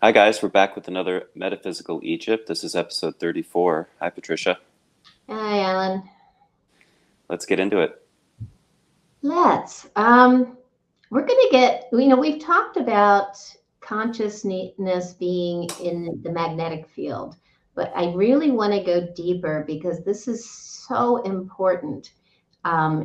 Hi guys, we're back with another Metaphysical Egypt. This is episode 34. Hi Patricia. Hi, Alan. Let's get into it. Let's. We're going to we've talked about consciousness being in the magnetic field, but I really want to go deeper because this is so important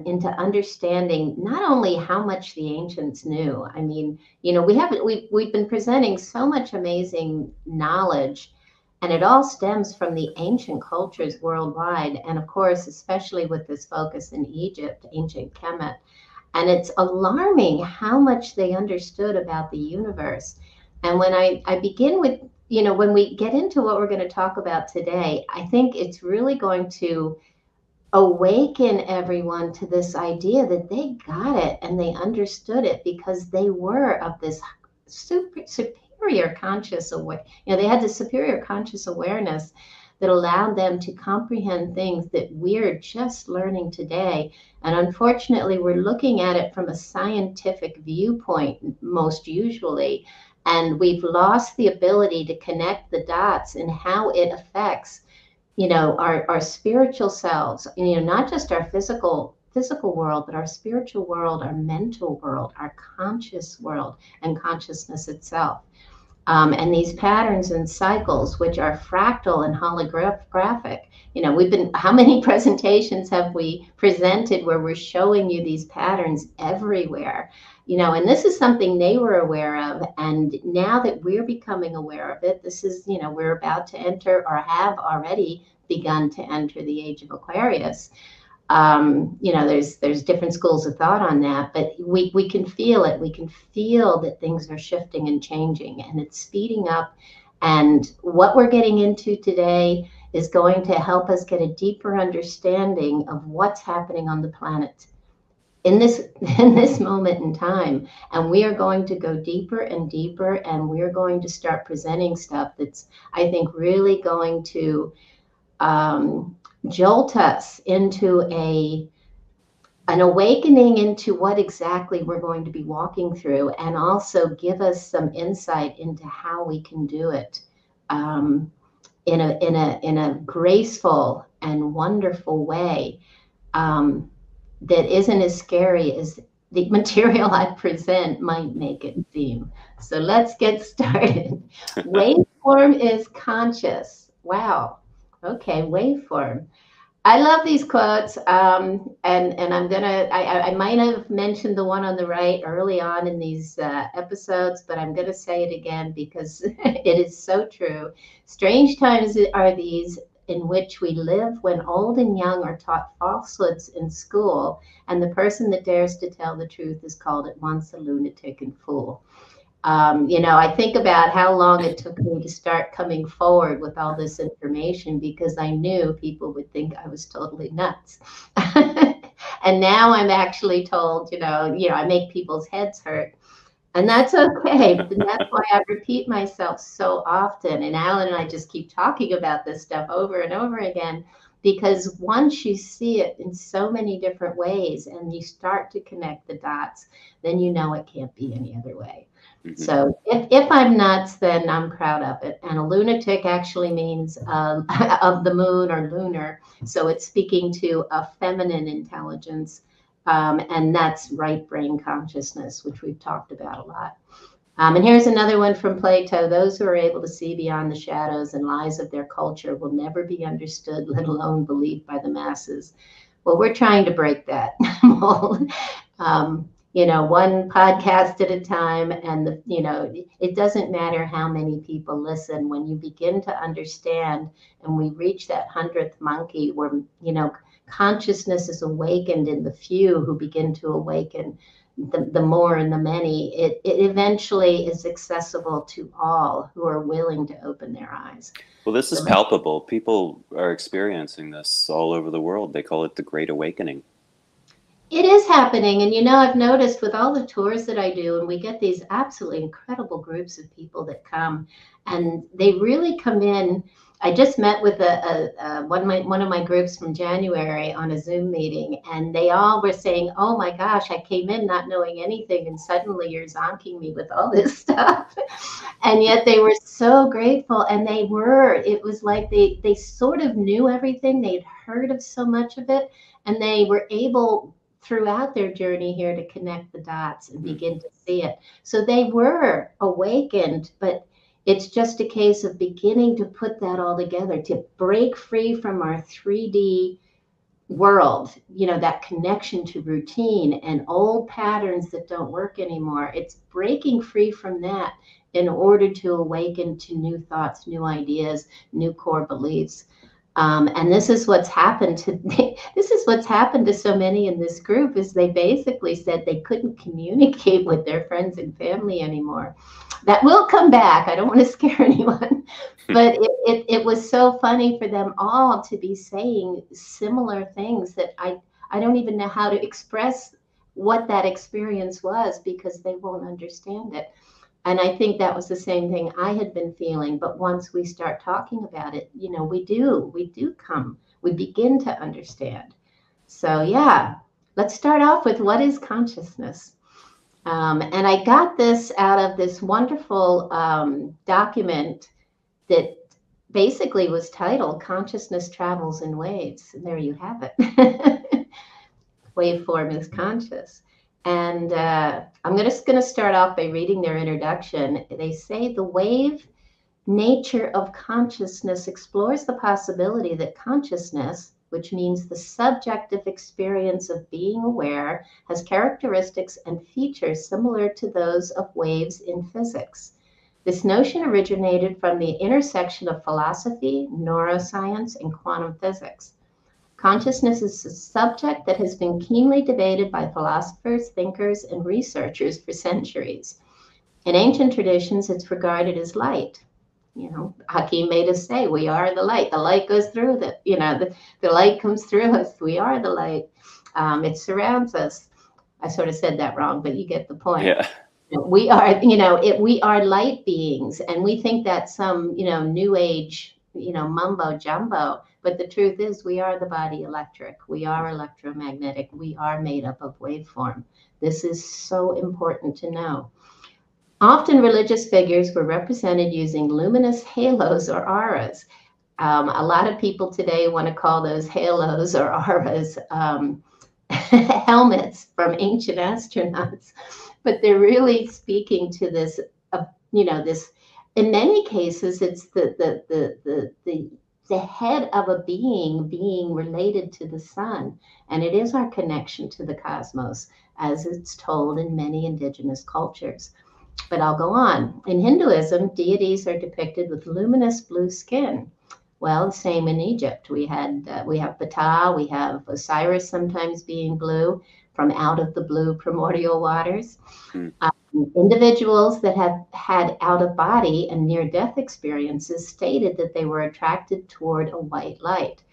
into understanding not only how much the ancients knew. I mean, we've been presenting so much amazing knowledge, and it all stems from the ancient cultures worldwide, and of course, especially with this focus in Egypt, ancient Kemet. And it's alarming how much they understood about the universe. And when I begin with, when we get into what we're going to talk about today, I think it's really going to awaken everyone to this idea that they got it and they understood it because they were of this superior conscious aware. They had this superior conscious awareness that allowed them to comprehend things that we're just learning today. And unfortunately, we're looking at it from a scientific viewpoint most usually. And we've lost the ability to connect the dots and how it affects our spiritual selves, not just our physical world, but our spiritual world, our mental world, our conscious world, and consciousness itself. And these patterns and cycles, which are fractal and holographic. How many presentations have we presented where we're showing you these patterns everywhere? And this is something they were aware of. And now that we're becoming aware of it, we're about to enter or have already begun to enter the age of Aquarius. There's different schools of thought on that, but we can feel it. We can feel that things are shifting and changing, and it's speeding up. And what we're getting into today is going to help us get a deeper understanding of what's happening on the planet in this in this moment in time. And we are going to go deeper and deeper, and we're going to start presenting stuff that's, I think, really going to jolt us into an awakening into what exactly we're going to be walking through, and also give us some insight into how we can do it in a graceful and wonderful way that isn't as scary as the material I present might make it seem. So let's get started. Waveform is conscious. Wow. Okay, waveform. I love these quotes, and I might have mentioned the one on the right early on in these episodes, but I'm going to say it again because it is so true. Strange times are these in which we live, when old and young are taught falsehoods in school, and the person that dares to tell the truth is called at once a lunatic and fool. I think about how long it took me to start coming forward with all this information because I knew people would think I was totally nuts. And now I'm actually told, I make people's heads hurt. And that's okay. And that's why I repeat myself so often. And Alan and I just keep talking about this stuff over and over again, because once you see it in so many different ways and you start to connect the dots, then you know it can't be any other way. So if I'm nuts, then I'm proud of it. And a lunatic actually means of the moon or lunar. So it's speaking to a feminine intelligence. And that's right brain consciousness, which we've talked about a lot. And here's another one from Plato. Those who are able to see beyond the shadows and lies of their culture will never be understood, let alone believed by the masses. Well, we're trying to break that mold. One podcast at a time, and it doesn't matter how many people listen. When you begin to understand, and we reach that 100th monkey, where consciousness is awakened in the few who begin to awaken the more and the many, it eventually is accessible to all who are willing to open their eyes. Well, this is palpable. People are experiencing this all over the world. They call it the Great Awakening. It is happening. And, I've noticed with all the tours that I do, and we get these absolutely incredible groups of people that come, and they really come in I just met with one of my groups from January on a Zoom meeting, and they all were saying, "Oh my gosh, I came in not knowing anything, and suddenly you're zonking me with all this stuff." And yet they were so grateful, and they were. It was like they sort of knew everything. They'd heard of so much of it, and they were able throughout their journey here to connect the dots and begin to see it. So they were awakened, but it's just a case of beginning to put that all together, to break free from our 3D world, that connection to routine and old patterns that don't work anymore. It's breaking free from that in order to awaken to new thoughts, new ideas, new core beliefs. And this is what's happened to this is what's happened to so many in this group, is they basically said they couldn't communicate with their friends and family anymore. That will come back. I don't want to scare anyone, but it was so funny for them all to be saying similar things that I don't even know how to express what that experience was, because they won't understand it. And I think that was the same thing I had been feeling. But once we start talking about it, we begin to understand. So, yeah, let's start off with, what is consciousness? And I got this out of this wonderful document that basically was titled Consciousness Travels in Waves. And there you have it. Waveform is conscious. And I'm just going to start off by reading their introduction. They say the wave nature of consciousness explores the possibility that consciousness, which means the subjective experience of being aware, has characteristics and features similar to those of waves in physics. This notion originated from the intersection of philosophy, neuroscience, and quantum physics. Consciousness is a subject that has been keenly debated by philosophers, thinkers, and researchers for centuries. In ancient traditions, it's regarded as light. Hakim made us say, we are the light. The light goes through the light comes through us. We are the light. It surrounds us. I sort of said that wrong, but you get the point. Yeah. We are, we are light beings, and we think that's some, new age, mumbo jumbo. But the truth is, we are the body electric. We are electromagnetic. We are made up of waveform. This is so important to know. Often religious figures were represented using luminous halos or auras. A lot of people today want to call those halos or auras helmets from ancient astronauts, but they're really speaking to this, this. In many cases, it's the head of a being related to the sun, and it is our connection to the cosmos, as it's told in many indigenous cultures. But I'll go on. In Hinduism, deities are depicted with luminous blue skin. Well, same in Egypt. We have Ptah, we have Osiris sometimes being blue, from out of the blue primordial waters. Individuals that have had out-of-body and near-death experiences stated that they were attracted toward a white light.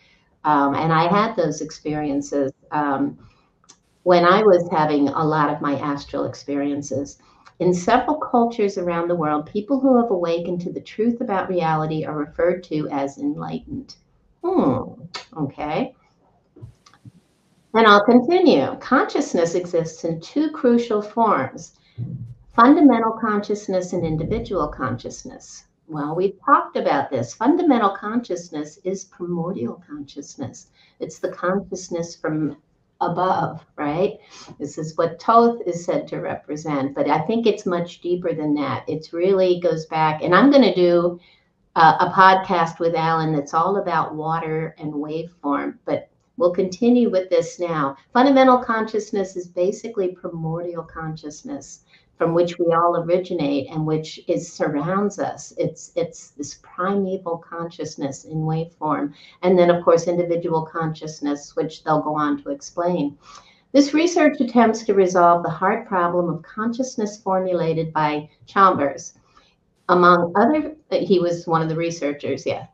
And I had those experiences when I was having a lot of my astral experiences. In several cultures around the world, people who have awakened to the truth about reality are referred to as enlightened. Okay. And I'll continue. Consciousness exists in two crucial forms: fundamental consciousness and individual consciousness. Well, we've talked about this. Fundamental consciousness is primordial consciousness. It's the consciousness from above, right? This is what Thoth is said to represent, but I think it's much deeper than that. It really goes back, and I'm going to do a podcast with Allan that's all about water and waveform, but we'll continue with this now. Fundamental consciousness is basically primordial consciousness, from which we all originate and which surrounds us. It's this primeval consciousness in waveform. And then, of course, individual consciousness, which they'll go on to explain. This research attempts to resolve the hard problem of consciousness formulated by Chambers. He was one of the researchers, yeah.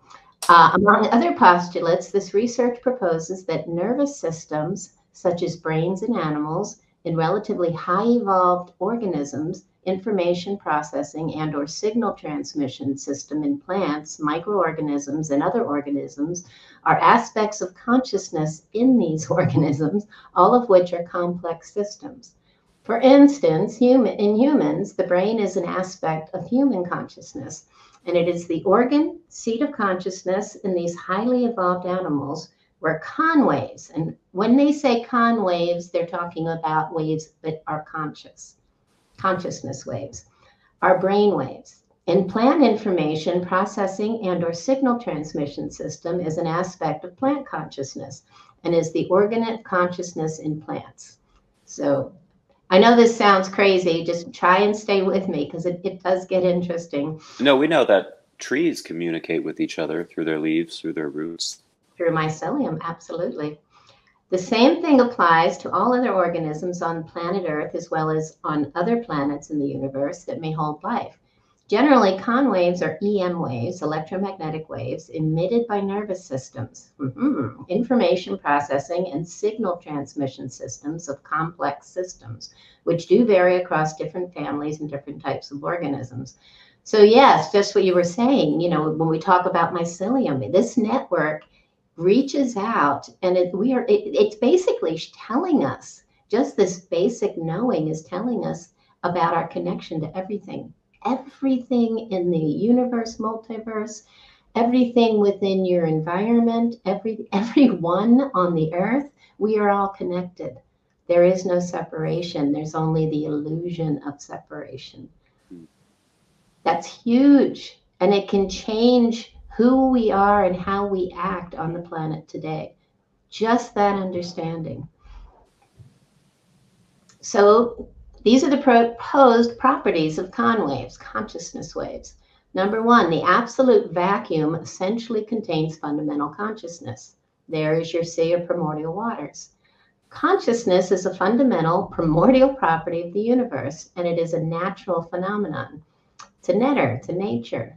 Among other postulates, this research proposes that nervous systems, such as brains in animals, in relatively high evolved organisms, information processing and or signal transmission system in plants, microorganisms, and other organisms are aspects of consciousness in these organisms, all of which are complex systems. For instance, in humans, the brain is an aspect of human consciousness, and it is the organ, seat of consciousness in these highly evolved animals where con waves, and when they say con waves, they're talking about waves that are consciousness waves, are brain waves. In plant information processing and or signal transmission system is an aspect of plant consciousness and is the organ of consciousness in plants. So I know this sounds crazy. Just try and stay with me because it does get interesting. No, we know that trees communicate with each other through their leaves, through their roots. Through mycelium, absolutely. The same thing applies to all other organisms on planet Earth as well as on other planets in the universe that may hold life. Generally, con waves are EM waves, electromagnetic waves, emitted by nervous systems, information processing and signal transmission systems of complex systems, which do vary across different families and different types of organisms. So yes, just what you were saying, when we talk about mycelium, this network reaches out and it's basically telling us, just this basic knowing is telling us about our connection to everything in the universe, multiverse, everything within your environment, everyone on the earth. We are all connected. There is no separation. There's only the illusion of separation. That's huge, and it can change who we are and how we act on the planet today. Just that understanding. So these are the proposed properties of con waves, consciousness waves. Number one, the absolute vacuum essentially contains fundamental consciousness. There is your sea of primordial waters. Consciousness is a fundamental primordial property of the universe, and it is a natural phenomenon. It's a netter, to nature.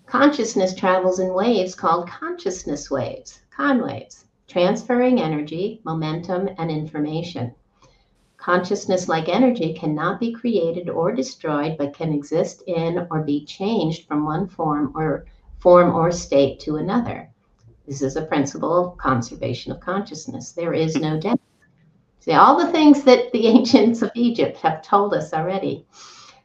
Consciousness travels in waves called consciousness waves, con waves, transferring energy, momentum, and information. Consciousness, like energy, cannot be created or destroyed, but can exist in or be changed from one form or state to another. This is a principle of conservation of consciousness. There is no death. See, all the things that the ancients of Egypt have told us already.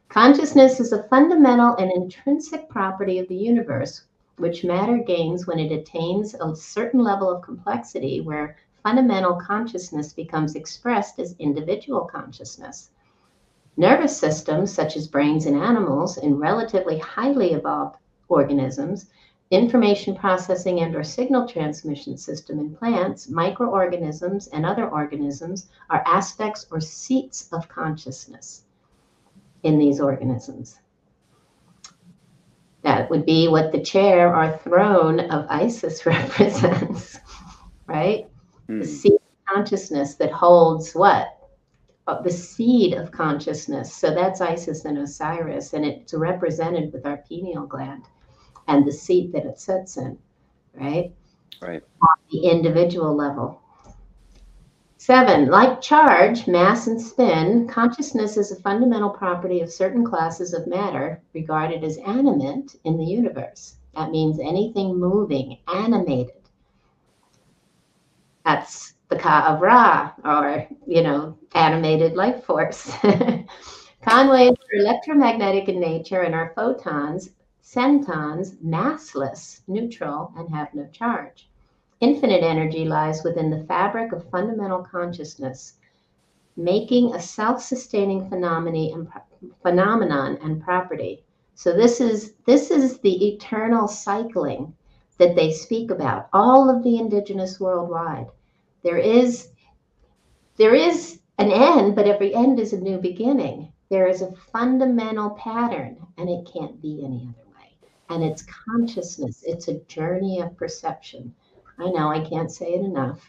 Consciousness is a fundamental and intrinsic property of the universe, which matter gains when it attains a certain level of complexity where fundamental consciousness becomes expressed as individual consciousness. Nervous systems, such as brains in animals and relatively highly evolved organisms, information processing and or signal transmission system in plants, microorganisms, and other organisms are aspects or seats of consciousness in these organisms. That would be what the chair or throne of Isis represents, right? The seat of consciousness that holds what? The seed of consciousness. So that's Isis and Osiris, and it's represented with our pineal gland and the seat that it sits in, right? Right. On the individual level. 7, like charge, mass, and spin, consciousness is a fundamental property of certain classes of matter regarded as animate in the universe. That means anything moving, animated. That's the Ka of Ra, or, animated life force. Con waves are electromagnetic in nature and are photons, centons, massless, neutral, and have no charge. Infinite energy lies within the fabric of fundamental consciousness, making a self-sustaining phenomenon and property. So this is the eternal cycling that they speak about, all of the indigenous worldwide. There is an end, but every end is a new beginning. There is a fundamental pattern, and it can't be any other way. And it's consciousness. It's a journey of perception. I know, I can't say it enough.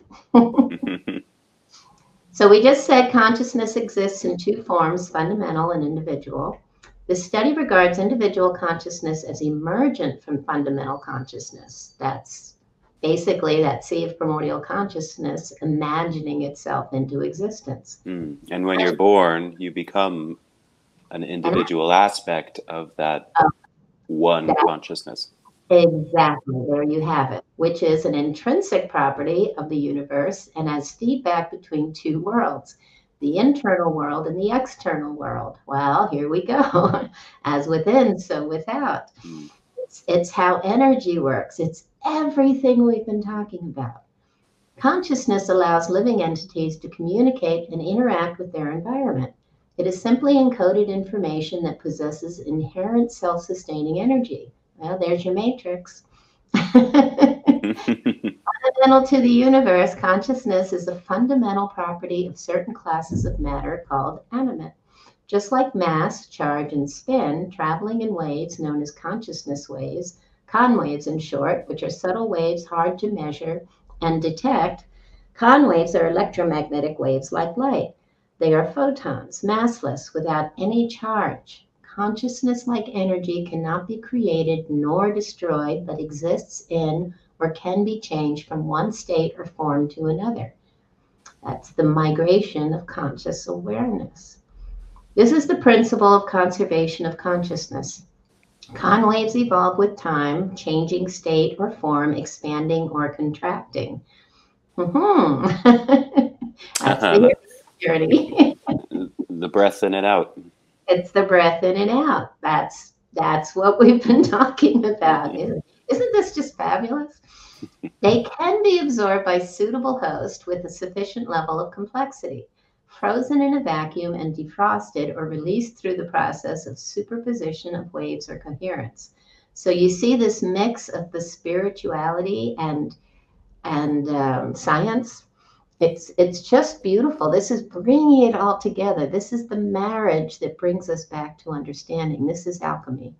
So we just said consciousness exists in two forms, fundamental and individual. The study regards individual consciousness as emergent from fundamental consciousness. That's basically that sea of primordial consciousness imagining itself into existence. And when you're born, you become an And individual aspect of that one that, consciousness. exactly, there you have it, which is an intrinsic property of the universe and has feedback between two worlds, the internal world and the external world. Well, here we go. As within, so without. Mm. It's how energy works. It's everything we've been talking about. Consciousness allows living entities to communicate and interact with their environment. It is simply encoded information that possesses inherent self sustaining energy. Well, there's your matrix. Fundamental to the universe, consciousness is a fundamental property of certain classes of matter called animate. Just like mass, charge, and spin, traveling in waves known as consciousness waves, con waves in short, which are subtle waves hard to measure and detect, con waves are electromagnetic waves like light. They are photons, massless, without any charge. Consciousness, like energy, cannot be created nor destroyed, but exists in or can be changed from one state or form to another. That's the migration of conscious awareness. This is the principle of conservation of consciousness. Con waves evolve with time, changing state or form, expanding or contracting. That's the journey. The breath in and out. It's the breath in and out. That's what we've been talking about. Isn't this just fabulous? They can be absorbed by suitable host with a sufficient level of complexity, frozen in a vacuum and defrosted or released through the process of superposition of waves or coherence. So you see this mix of the spirituality and science. It's just beautiful. This is bringing it all together. This is the marriage that brings us back to understanding. This is alchemy.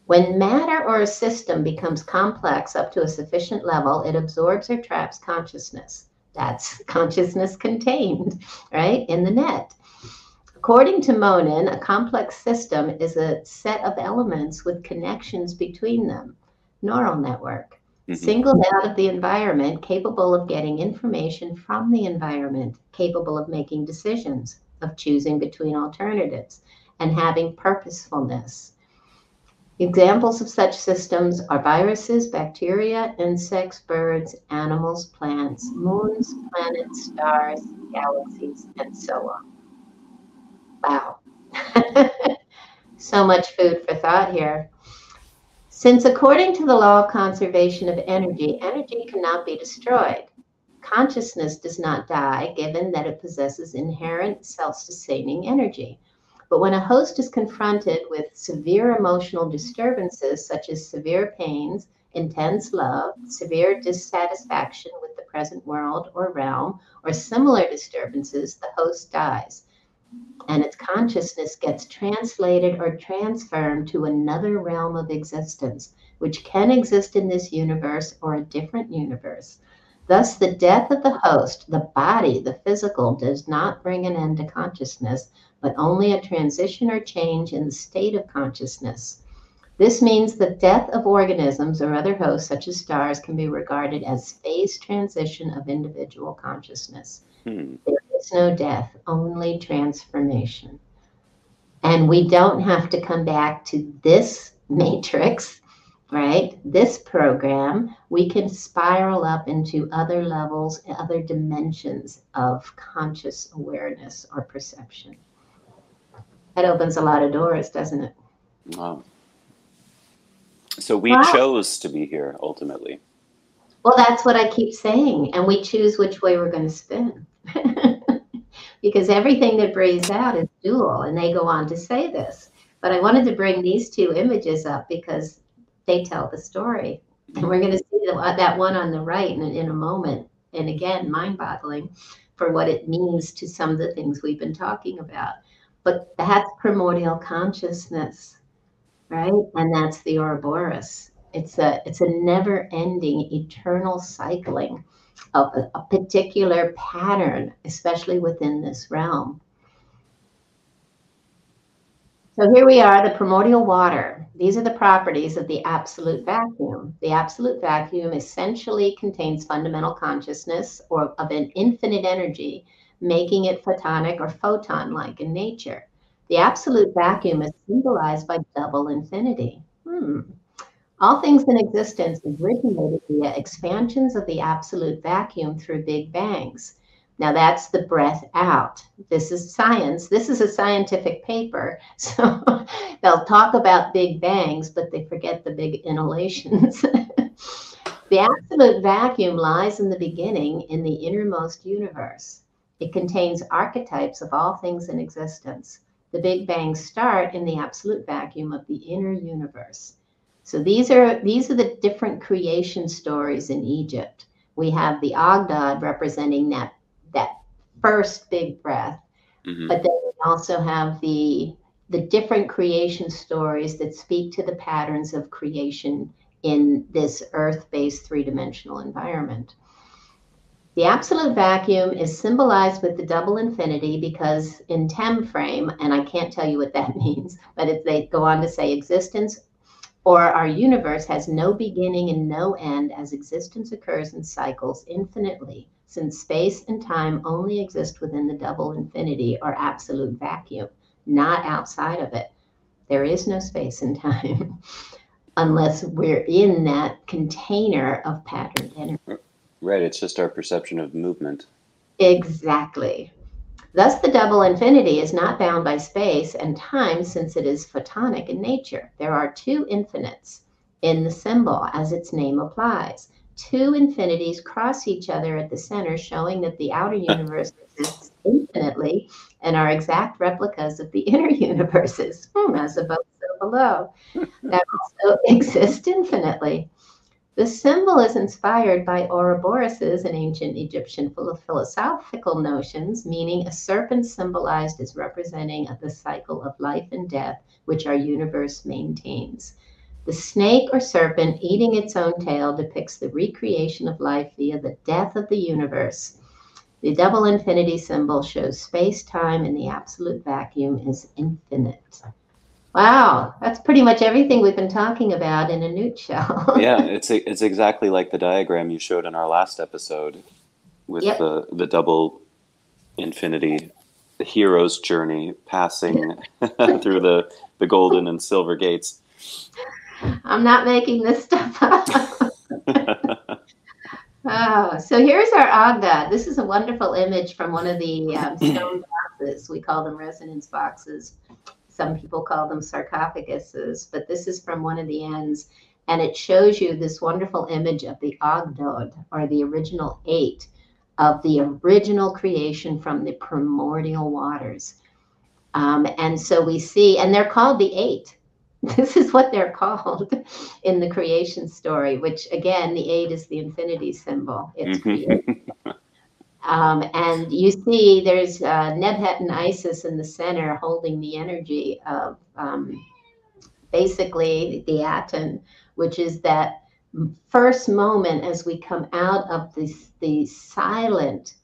When matter or a system becomes complex up to a sufficient level, it absorbs or traps consciousness. That's consciousness contained, right, in the net. According to Monin, a complex system is a set of elements with connections between them, neural network, Mm-hmm. singled out of the environment, capable of getting information from the environment, capable of making decisions, of choosing between alternatives, and having purposefulness. Examples of such systems are viruses, bacteria, insects, birds, animals, plants, moons, planets, stars, galaxies, and so on. Wow. So much food for thought here. Since according to the law of conservation of energy, energy cannot be destroyed. Consciousness does not die, given that it possesses inherent self sustaining energy. But when a host is confronted with severe emotional disturbances, such as severe pains, intense love, severe dissatisfaction with the present world or realm, or similar disturbances, the host dies, and its consciousness gets translated or transferred to another realm of existence, which can exist in this universe or a different universe. Thus, the death of the host, the body, the physical, does not bring an end to consciousness, but only a transition or change in the state of consciousness. This means the death of organisms or other hosts, such as stars, can be regarded as phase transition of individual consciousness. Hmm. There is no death, only transformation. And we don't have to come back to this matrix, right? This program. We can spiral up into other levels, other dimensions of conscious awareness or perception. That opens a lot of doors, doesn't it? Wow. So we Wow. chose to be here ultimately. Well, that's what I keep saying. And we choose which way we're going to spin. Because everything that breathes out is dual, and they go on to say this. But I wanted to bring these two images up because they tell the story. And we're going to see that one on the right in a moment. And again, mind-boggling for what it means to some of the things we've been talking about. But that's primordial consciousness, right? And that's the Ouroboros. It's a never-ending, eternal cycling of a particular pattern, especially within this realm. So here we are, the primordial water. These are the properties of the absolute vacuum. The absolute vacuum essentially contains fundamental consciousness or of an infinite energy, making it photonic or photon-like in nature. The absolute vacuum is symbolized by double infinity. All things in existence originated via expansions of the absolute vacuum through big bangs. Now that's the breath out. This is science. This is a scientific paper. So they'll talk about big bangs, but they forget the big inhalations. The absolute vacuum lies in the beginning in the innermost universe. It contains archetypes of all things in existence. The Big Bang start in the absolute vacuum of the inner universe. So these are the different creation stories in Egypt. We have the Ogdad representing that first big breath, Hmm. but then we also have the different creation stories that speak to the patterns of creation in this earth-based three-dimensional environment. The absolute vacuum is symbolized with the double infinity because in Tem frame, and I can't tell you what that means, but they go on to say existence or our universe has no beginning and no end as existence occurs in cycles infinitely, since space and time only exist within the double infinity or absolute vacuum, not outside of it. There is no space and time unless we're in that container of patterned energy. Right, it's just our perception of movement. Exactly. Thus, the double infinity is not bound by space and time since it is photonic in nature. There are two infinites in the symbol, as its name applies. Two infinities cross each other at the center, showing that the outer universe exists infinitely and are exact replicas of the inner universes, as above, so below, that also exist infinitely. The symbol is inspired by Ouroboros's and ancient Egyptian philosophical notions, meaning a serpent symbolized as representing the cycle of life and death, which our universe maintains. The snake or serpent eating its own tail depicts the recreation of life via the death of the universe. The double infinity symbol shows space time and the absolute vacuum is infinite. Wow, that's pretty much everything we've been talking about in a nutshell. Yeah, it's exactly like the diagram you showed in our last episode with Yep. the double infinity, the hero's journey passing through the golden and silver gates. I'm not making this stuff up. Oh, so here's our Agda. This is a wonderful image from one of the stone boxes. We call them resonance boxes. Some people call them sarcophaguses, but this is from one of the ends. And it shows you this wonderful image of the Ogdod, or the original eight, of the original creation from the primordial waters. And so we see, and they're called the eight. This is what they're called in the creation story, which again, the eight is the infinity symbol. It's creation. And you see there's Nebhet and Isis in the center holding the energy of basically the Aten, which is that first moment as we come out of the silent,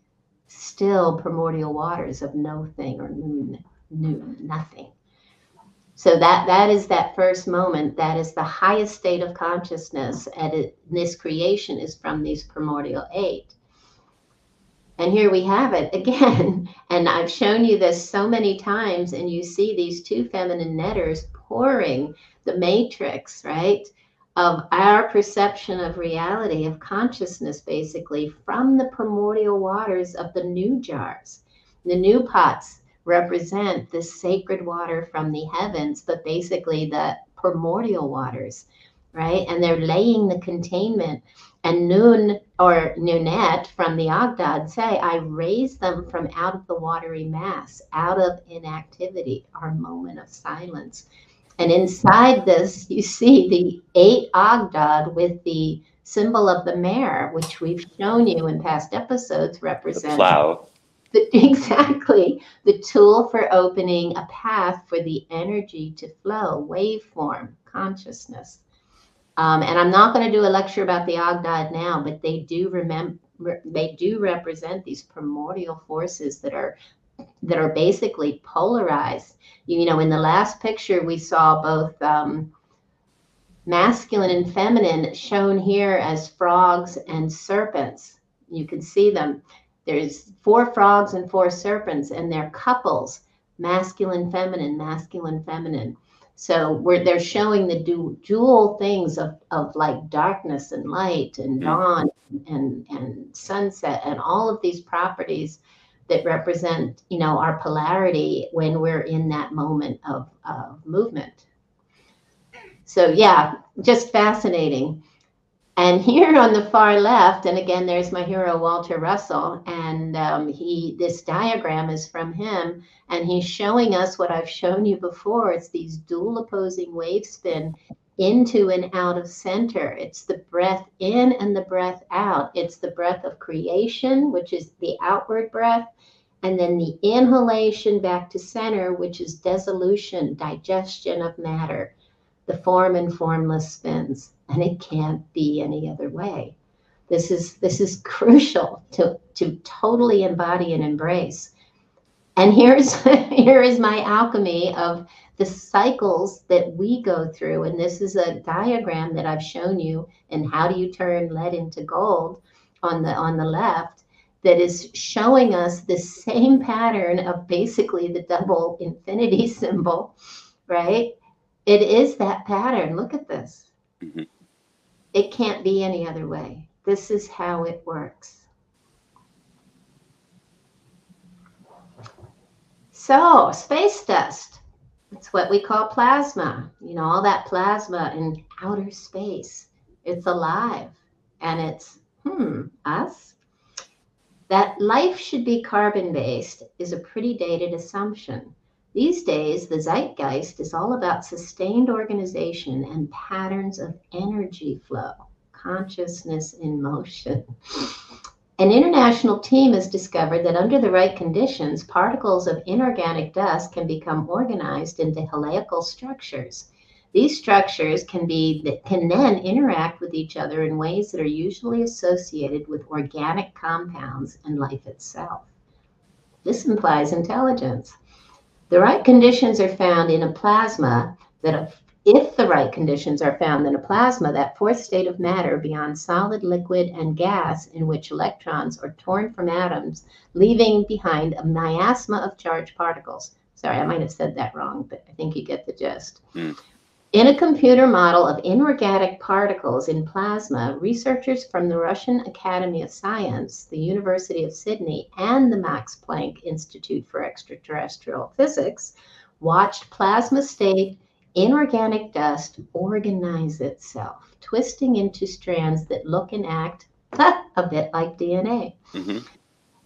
still primordial waters of no thing or nothing. So that is that first moment. That is the highest state of consciousness. And this creation is from these primordial eight. And here we have it again. And I've shown you this so many times, and you see these two feminine netters pouring the matrix, right, of our perception of reality, of consciousness, basically, from the primordial waters of the new jars. The new pots represent the sacred water from the heavens, but basically the primordial waters, right? And they're laying the containment. And Nun or Nunet from the Ogdad say, I raise them from out of the watery mass, out of inactivity, our moment of silence. And inside this, you see the eight Ogdad with the symbol of the mare, which we've shown you in past episodes, The represents plow. exactly the tool for opening a path for the energy to flow, waveform, consciousness. And I'm not going to do a lecture about the Ogdad now, but they do represent these primordial forces that are basically polarized. You know, in the last picture we saw both masculine and feminine shown here as frogs and serpents. You can see them. There's 4 frogs and 4 serpents, and they're couples masculine, feminine, masculine, feminine. So they're showing the dual things of like darkness and light and dawn and sunset and all of these properties that represent, you know, our polarity when we're in that moment of movement. So yeah, just fascinating. And here on the far left, and again, there's my hero, Walter Russell, and this diagram is from him, and he's showing us what I've shown you before. It's these dual opposing wave spin into and out of center. It's the breath in and the breath out. It's the breath of creation, which is the outward breath, and then the inhalation back to center, which is dissolution, digestion of matter, the form and formless spins. And it can't be any other way. This is crucial to totally embody and embrace. And here is my alchemy of the cycles that we go through. And this is a diagram that I've shown you. And how do you turn lead into gold on the left, that is showing us the same pattern of basically the double infinity symbol, right? It is that pattern. Look at this. Mm-hmm. It can't be any other way. This is how it works. So, space dust. It's what we call plasma. You know, all that plasma in outer space. It's alive. And it's, us? That life should be carbon-based is a pretty dated assumption. These days, the zeitgeist is all about sustained organization and patterns of energy flow, consciousness in motion. An international team has discovered that under the right conditions, particles of inorganic dust can become organized into helical structures. These structures can then interact with each other in ways that are usually associated with organic compounds and life itself. This implies intelligence. The right conditions are found in a plasma if the right conditions are found in a plasma, that fourth state of matter beyond solid, liquid, and gas, in which electrons are torn from atoms, leaving behind a miasma of charged particles. Sorry, I might have said that wrong, but I think you get the gist. In a computer model of inorganic particles in plasma, researchers from the Russian Academy of Science, the University of Sydney, and the Max Planck Institute for Extraterrestrial Physics watched plasma state inorganic dust organize itself, twisting into strands that look and act a bit like DNA. Mm-hmm.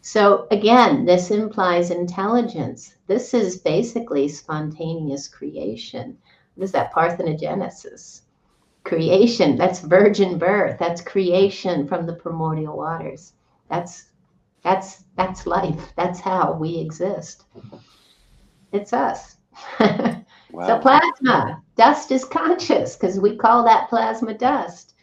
So again, this implies intelligence. This is basically spontaneous creation. What is that? Parthenogenesis. Creation, that's virgin birth. That's creation from the primordial waters. That's life. That's how we exist. It's us. Wow. So plasma, dust is conscious because we call that plasma dust.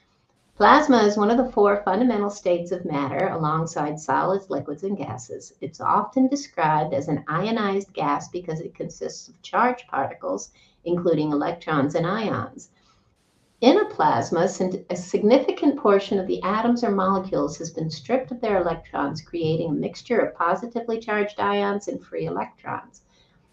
Plasma is one of the four fundamental states of matter alongside solids, liquids, and gases. It's often described as an ionized gas because it consists of charged particles, including electrons and ions. In a plasma, a significant portion of the atoms or molecules has been stripped of their electrons, creating a mixture of positively charged ions and free electrons.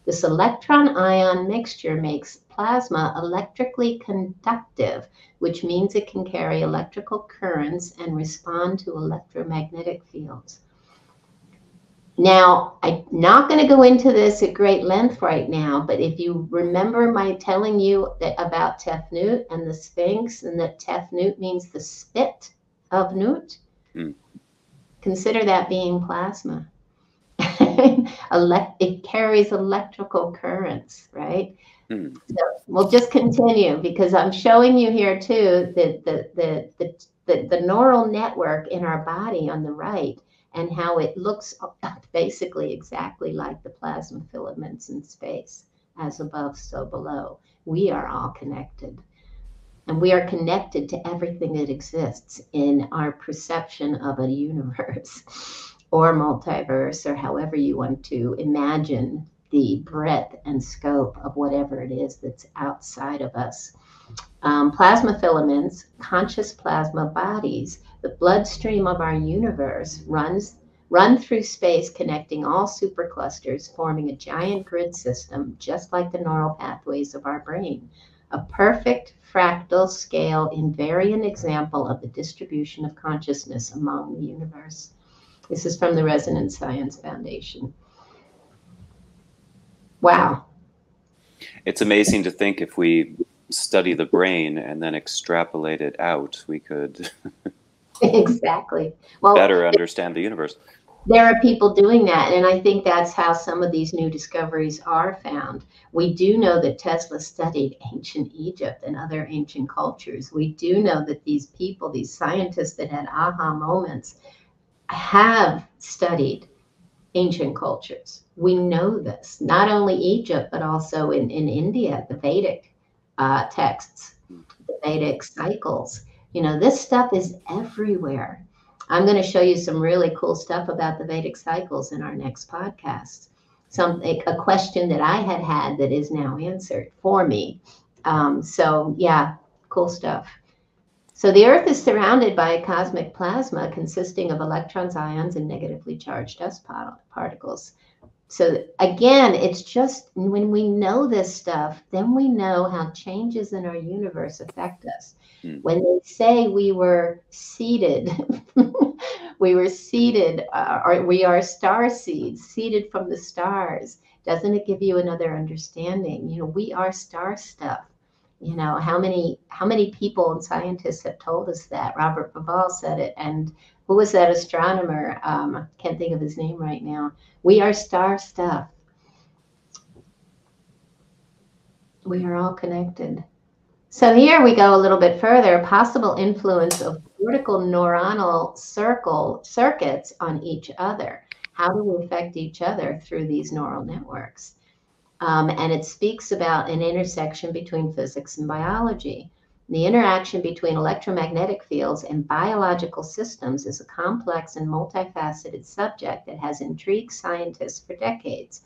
This electron-ion mixture makes plasma electrically conductive, which means it can carry electrical currents and respond to electromagnetic fields. Now, I'm not going to go into this at great length right now, but if you remember my telling you about Tefnut and the Sphinx, and that Tefnut means the spit of Nut, consider that being plasma. It carries electrical currents, right? So we'll just continue because I'm showing you here too that the neural network in our body on the right, and how it looks basically exactly like the plasma filaments in space, as above, so below. We are all connected. And we are connected to everything that exists in our perception of a universe or multiverse, or however you want to imagine the breadth and scope of whatever it is that's outside of us. Plasma filaments, conscious plasma bodies, the bloodstream of our universe runs run through space, connecting all superclusters, forming a giant grid system, just like the neural pathways of our brain. A perfect fractal scale invariant example of the distribution of consciousness among the universe. This is from the Resonance Science Foundation. Wow. It's amazing to think if we study the brain and then extrapolate it out, we could Exactly. Well, better understand the universe. there are people doing that, and I think that's how some of these new discoveries are found. We do know that Tesla studied ancient Egypt and other ancient cultures. We do know that these people, these scientists that had aha moments, have studied ancient cultures. We know this, not only Egypt, but also in India, the Vedic texts, the Vedic cycles. You know, this stuff is everywhere. I'm going to show you some really cool stuff about the Vedic cycles in our next podcast. A question that I had that is now answered for me. So yeah, cool stuff. So the Earth is surrounded by a cosmic plasma consisting of electrons, ions, and negatively charged dust particles. So again, it's just when we know this stuff, then we know how changes in our universe affect us. When they say we were seeded, we were seeded, or we are star seeds, seeded from the stars, doesn't it give you another understanding? You know, we are star stuff. You know, how many people and scientists have told us that? Robert Bauval said it, and who was that astronomer? Can't think of his name right now. We are star stuff. We are all connected. So here we go a little bit further. Possible influence of cortical neuronal circuits on each other. How do we affect each other through these neural networks? And it speaks about an intersection between physics and biology. The interaction between electromagnetic fields and biological systems is a complex and multifaceted subject that has intrigued scientists for decades.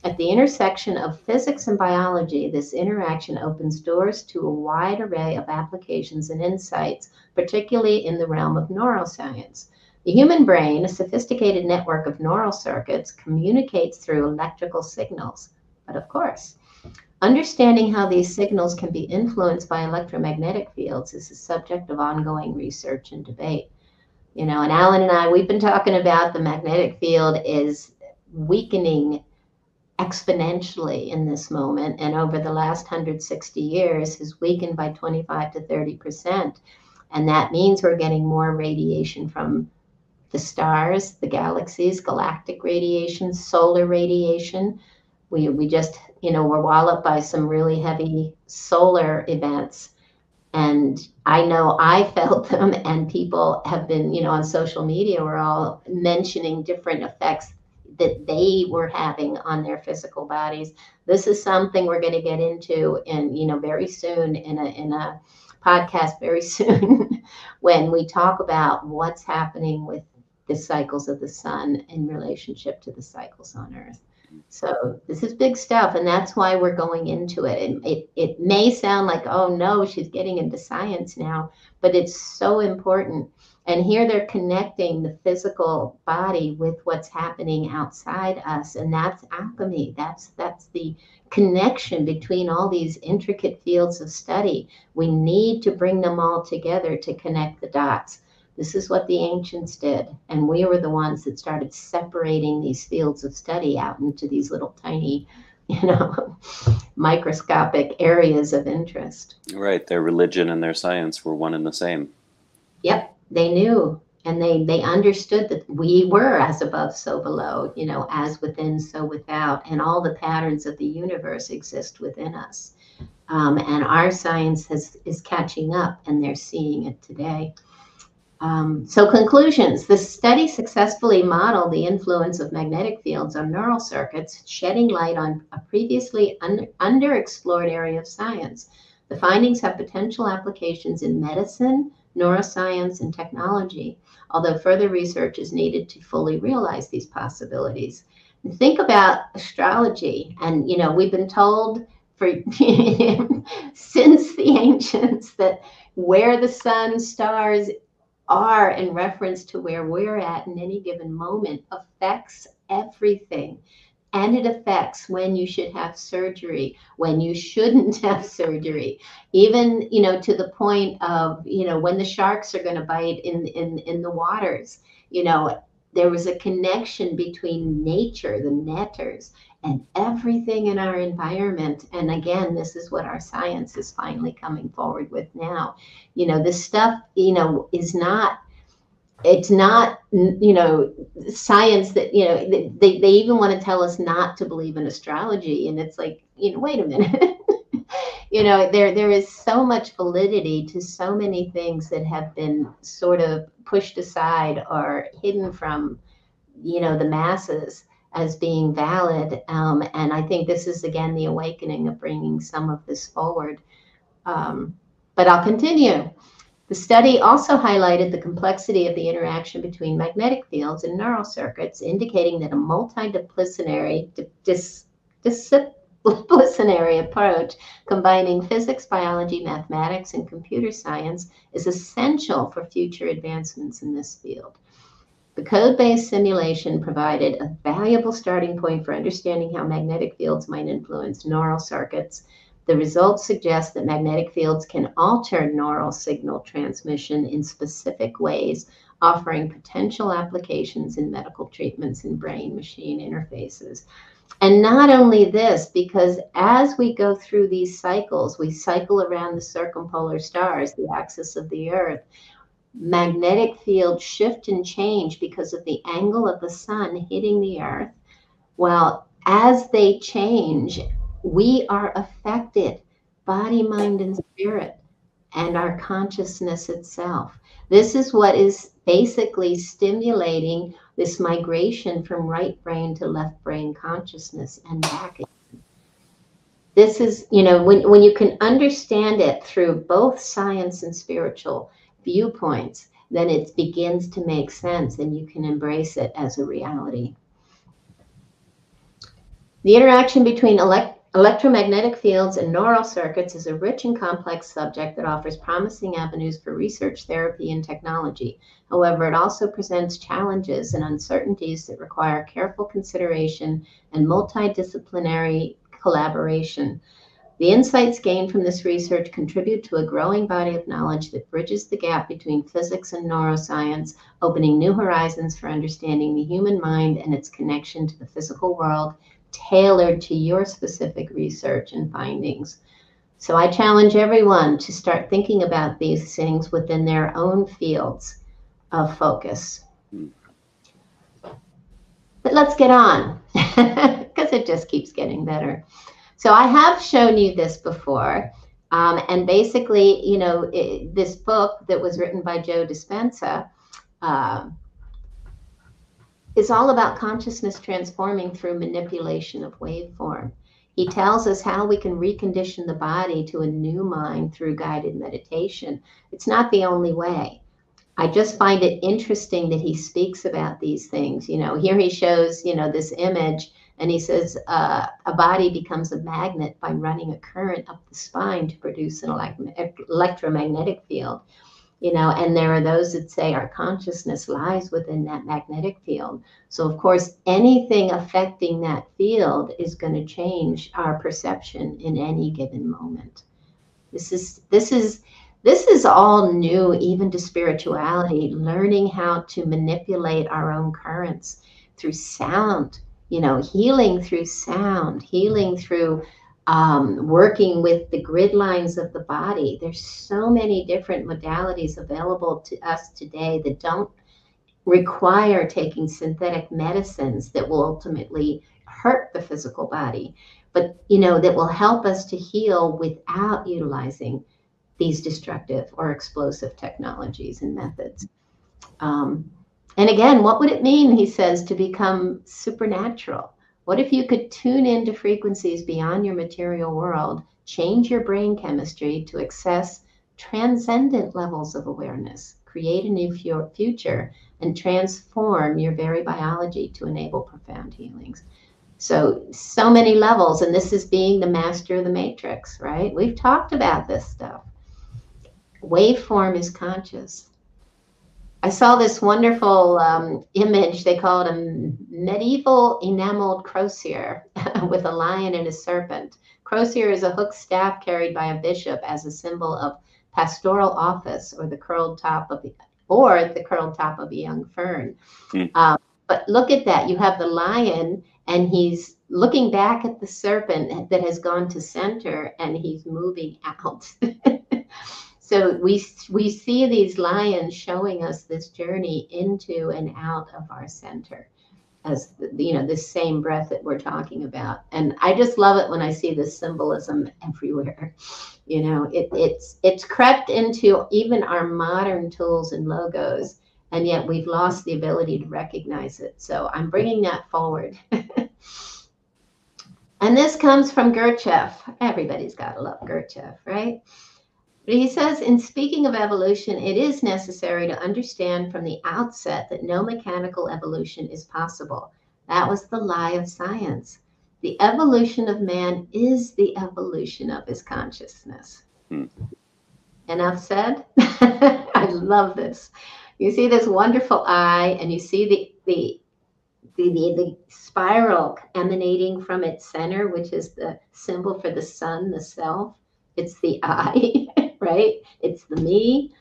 At the intersection of physics and biology, this interaction opens doors to a wide array of applications and insights, particularly in the realm of neuroscience. The human brain, a sophisticated network of neural circuits, communicates through electrical signals. But of course, understanding how these signals can be influenced by electromagnetic fields is the subject of ongoing research and debate. You know, and Allan and I, we've been talking about the magnetic field is weakening exponentially in this moment, and over the last 160 years has weakened by 25 to 30%. And that means we're getting more radiation from the stars, the galaxies, galactic radiation, solar radiation. We just, you know, we're walloped by some really heavy solar events. And I know I felt them, and people have been, you know, on social media, we're all mentioning different effects that they were having on their physical bodies. This is something we're going to get into in, you know, very soon in a podcast very soon when we talk about what's happening with the cycles of the sun in relationship to the cycles on Earth. So this is big stuff, and that's why we're going into it. And it may sound like, oh no, she's getting into science now, but it's so important. And here they're connecting the physical body with what's happening outside us, and that's alchemy. That's the connection between all these intricate fields of study. We need to bring them all together to connect the dots. This is what the ancients did, and we were the ones that started separating these fields of study out into these little tiny, you know, microscopic areas of interest. Right, their religion and their science were one and the same. Yep, they knew, and they understood that we were as above, so below, you know, as within, so without, and all the patterns of the universe exist within us. And our science is catching up, and they're seeing it today. So conclusions. The study successfully modeled the influence of magnetic fields on neural circuits, shedding light on a previously underexplored area of science. The findings have potential applications in medicine, neuroscience, and technology, although further research is needed to fully realize these possibilities. And think about astrology, and you know, we've been told for since the ancients that where the sun, stars, are in reference to where we're at in any given moment affects everything. And it affects when you should have surgery, when you shouldn't have surgery, even, to the point of, when the sharks are going to bite in the waters. There was a connection between nature, the netters, and everything in our environment. And again, this is what our science is finally coming forward with now. This stuff, is not, it's not, science that, they even want to tell us not to believe in astrology. And it's like, wait a minute. There is so much validity to so many things that have been sort of pushed aside or hidden from, the masses as being valid. And I think this is, again, the awakening of bringing some of this forward. But I'll continue. The study also highlighted the complexity of the interaction between magnetic fields and neural circuits, indicating that a multidisciplinary approach combining physics, biology, mathematics, and computer science is essential for future advancements in this field. The code-based simulation provided a valuable starting point for understanding how magnetic fields might influence neural circuits. The results suggest that magnetic fields can alter neural signal transmission in specific ways, offering potential applications in medical treatments and brain-machine interfaces. And not only this, because as we go through these cycles, we cycle around the circumpolar stars, the axis of the Earth. Magnetic fields shift and change because of the angle of the sun hitting the Earth. Well, as they change, we are affected, body, mind, and spirit, and our consciousness itself. This is what is basically stimulating this migration from right brain to left brain consciousness and back again. This is, when you can understand it through both science and spiritual viewpoints, then it begins to make sense and you can embrace it as a reality. The interaction between electromagnetic fields and neural circuits is a rich and complex subject that offers promising avenues for research, therapy, and technology. However, it also presents challenges and uncertainties that require careful consideration and multidisciplinary collaboration. The insights gained from this research contribute to a growing body of knowledge that bridges the gap between physics and neuroscience, opening new horizons for understanding the human mind and its connection to the physical world, tailored to your specific research and findings. So I challenge everyone to start thinking about these things within their own fields of focus. But let's get on, because it just keeps getting better. So I have shown you this before, and basically, this book that was written by Joe Dispenza is all about consciousness transforming through manipulation of waveform. He tells us how we can recondition the body to a new mind through guided meditation. It's not the only way. I just find it interesting that he speaks about these things. Here he shows, this image, and he says a body becomes a magnet by running a current up the spine to produce an electromagnetic field. And there are those that say our consciousness lies within that magnetic field. So of course, anything affecting that field is going to change our perception in any given moment. This is all new, even to spirituality, learning how to manipulate our own currents through sound, healing through sound, healing through working with the grid lines of the body. There's so many different modalities available to us today that don't require taking synthetic medicines that will ultimately hurt the physical body, but that will help us to heal without utilizing these destructive or explosive technologies and methods. And again, what would it mean, he says, to become supernatural? What if you could tune into frequencies beyond your material world, change your brain chemistry to access transcendent levels of awareness, create a new future, and transform your very biology to enable profound healings? So many levels, and this is being the master of the matrix, right? We've talked about this stuff. Waveform is conscious. I saw this wonderful image. They call it a medieval enameled crosier with a lion and a serpent. Crosier is a hooked staff carried by a bishop as a symbol of pastoral office, or the curled top of a young fern. Mm. But look at that. You have the lion, and he's looking back at the serpent that has gone to center, and he's moving out. So we see these lions showing us this journey into and out of our center, as this same breath that we're talking about. And I just love it when I see this symbolism everywhere. It's crept into even our modern tools and logos, and yet we've lost the ability to recognize it. So I'm bringing that forward. And this comes from Gurdjieff. Everybody's got to love Gurdjieff, right? But he says, in speaking of evolution, it is necessary to understand from the outset that no mechanical evolution is possible. That was the lie of science. The evolution of man is the evolution of his consciousness. Enough said? I love this. You see this wonderful eye, and you see the spiral emanating from its center, which is the symbol for the sun, the self. It's the I, right? It's the me,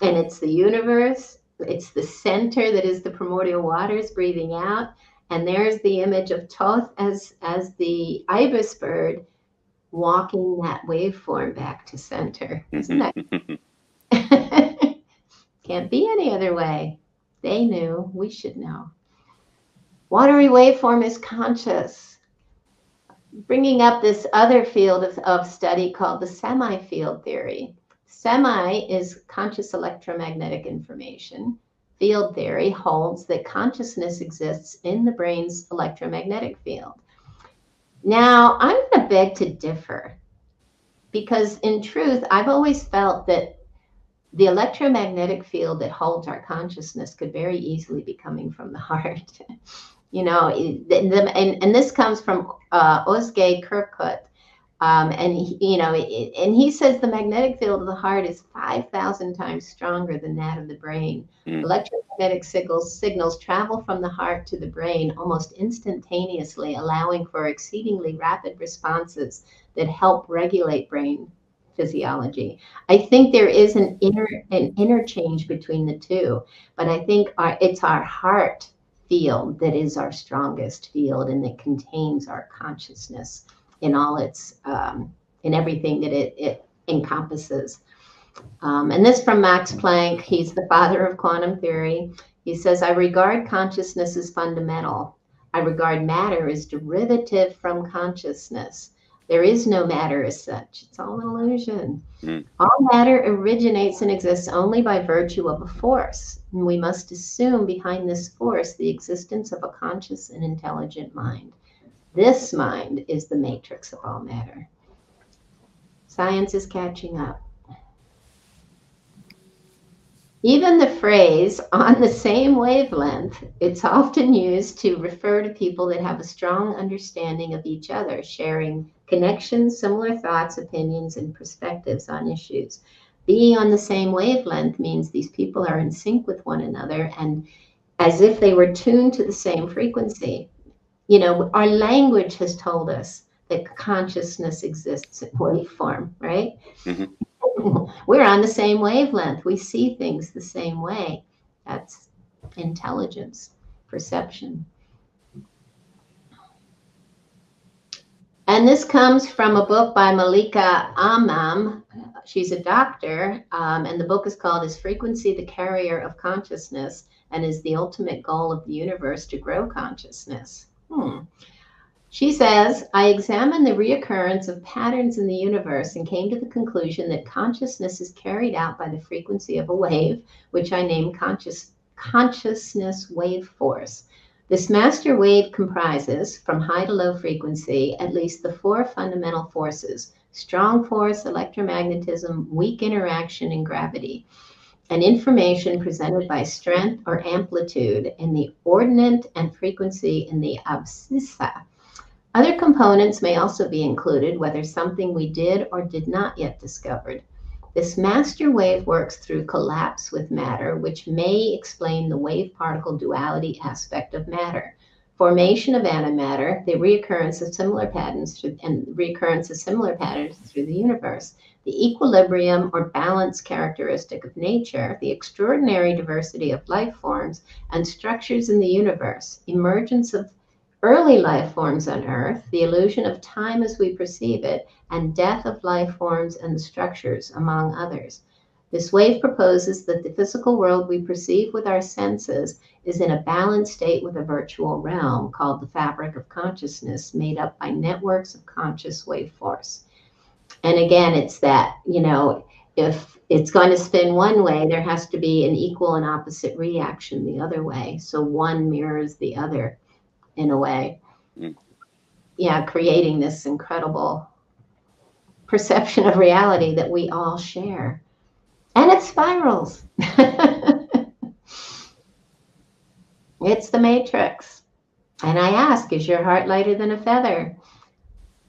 and it's the universe. It's the center that is the primordial waters breathing out. And there's the image of Thoth as the ibis bird walking that waveform back to center. Isn't that? Can't be any other way. They knew. We should know. Watery waveform is conscious. Bringing up this other field of study called the semi-field theory. Semi is conscious electromagnetic information. Field theory holds that consciousness exists in the brain's electromagnetic field. Now, I'm going to beg to differ, because in truth, I've always felt that the electromagnetic field that holds our consciousness could very easily be coming from the heart. And this comes from Özge Kürkut, and he says the magnetic field of the heart is 5,000 times stronger than that of the brain. Electromagnetic signals travel from the heart to the brain almost instantaneously, allowing for exceedingly rapid responses that help regulate brain physiology. I think there is an interchange between the two, but I think it's our heart field that is our strongest field, and that contains our consciousness in all its in everything that it encompasses. And this from Max Planck. He's the father of quantum theory. He says, I regard consciousness as fundamental. I regard matter as derivative from consciousness. There is no matter as such. It's all an illusion. All matter originates and exists only by virtue of a force. And we must assume behind this force the existence of a conscious and intelligent mind. This mind is the matrix of all matter. Science is catching up. Even the phrase on the same wavelength, it's often used to refer to people that have a strong understanding of each other, sharing connections, similar thoughts, opinions, and perspectives on issues. Being on the same wavelength means these people are in sync with one another, and as if they were tuned to the same frequency. Our language has told us that consciousness exists in waveform, right? We're on the same wavelength. We see things the same way. That's intelligence, perception. And this comes from a book by Malika Amam. She's a doctor, and the book is called Is Frequency the Carrier of Consciousness, and is the ultimate goal of the universe to grow consciousness? She says, I examined the reoccurrence of patterns in the universe and came to the conclusion that consciousness is carried out by the frequency of a wave, which I named consciousness wave force. This master wave comprises, from high to low frequency, at least the four fundamental forces: strong force, electromagnetism, weak interaction, and gravity. And information presented by strength or amplitude in the ordinate and frequency in the abscissa. Other components may also be included, whether something we did or did not yet discovered. This master wave works through collapse with matter, which may explain the wave-particle duality aspect of matter. Formation of antimatter, the reoccurrence of similar patterns through the universe, the equilibrium or balance characteristic of nature, the extraordinary diversity of life forms and structures in the universe, emergence of early life forms on Earth, the illusion of time as we perceive it, and death of life forms and structures, among others. This wave proposes that the physical world we perceive with our senses is in a balanced state with a virtual realm called the fabric of consciousness, made up by networks of conscious wave force. And again, it's that, if it's going to spin one way, there has to be an equal and opposite reaction the other way. So one mirrors the other in a way. Yeah, creating this incredible perception of reality that we all share. And it spirals. It's the matrix. And I ask, is your heart lighter than a feather?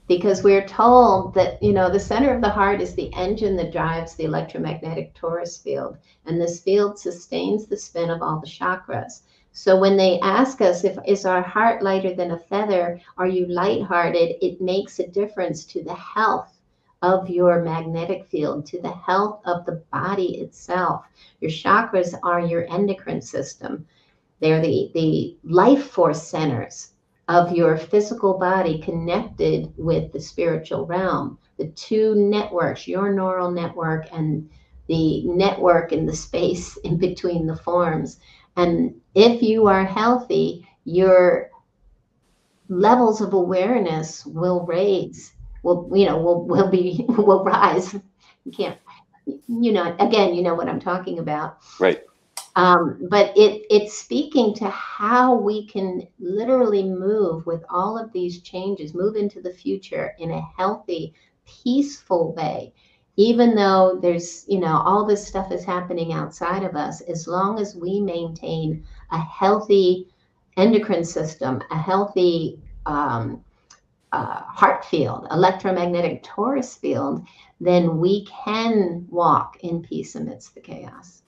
Because we're told that, the center of the heart is the engine that drives the electromagnetic torus field. And this field sustains the spin of all the chakras. So when they ask us, is our heart lighter than a feather? Are you lighthearted? It makes a difference to the health of your magnetic field, to the health of the body itself. Your chakras are your endocrine system. They're the life force centers of your physical body connected with the spiritual realm. The two networks, your neural network and the network in the space in between the forms. And if you are healthy, your levels of awareness will rise. You can't, again, you know what I'm talking about. Right. But it's speaking to how we can literally move with all of these changes, move into the future in a healthy, peaceful way, even though there's, all this stuff is happening outside of us. As long as we maintain a healthy endocrine system, a healthy heart field, electromagnetic torus field, then we can walk in peace amidst the chaos.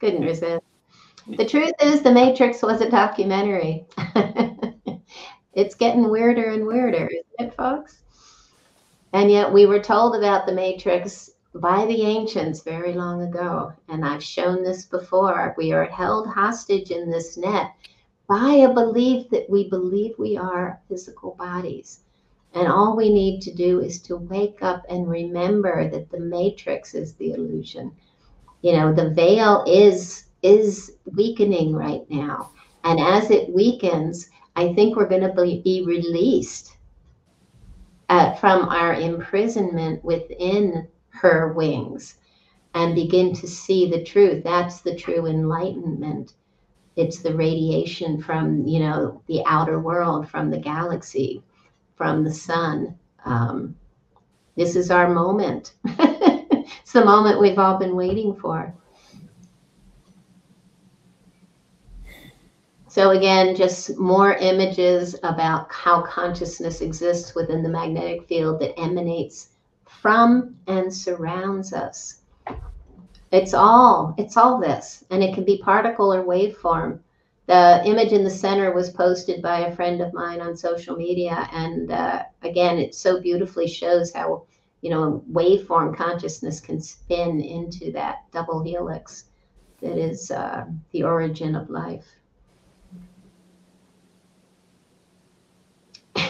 Couldn't resist. The truth is, The Matrix was a documentary. It's getting weirder and weirder, isn't it, folks? And yet we were told about The Matrix by the ancients very long ago. And I've shown this before. We are held hostage in this net by a belief that we believe we are physical bodies. And all we need to do is to wake up and remember that the Matrix is the illusion. The veil is weakening right now. And as it weakens, I think we're going to be released from our imprisonment within her wings and begin to see the truth. That's the true enlightenment. It's the radiation from, the outer world, from the galaxy, from the sun. This is our moment. It's the moment we've all been waiting for. So again, just more images about how consciousness exists within the magnetic field that emanates from and surrounds us. It's all this, and it can be particle or waveform. The image in the center was posted by a friend of mine on social media, and again, it so beautifully shows how waveform consciousness can spin into that double helix that is the origin of life.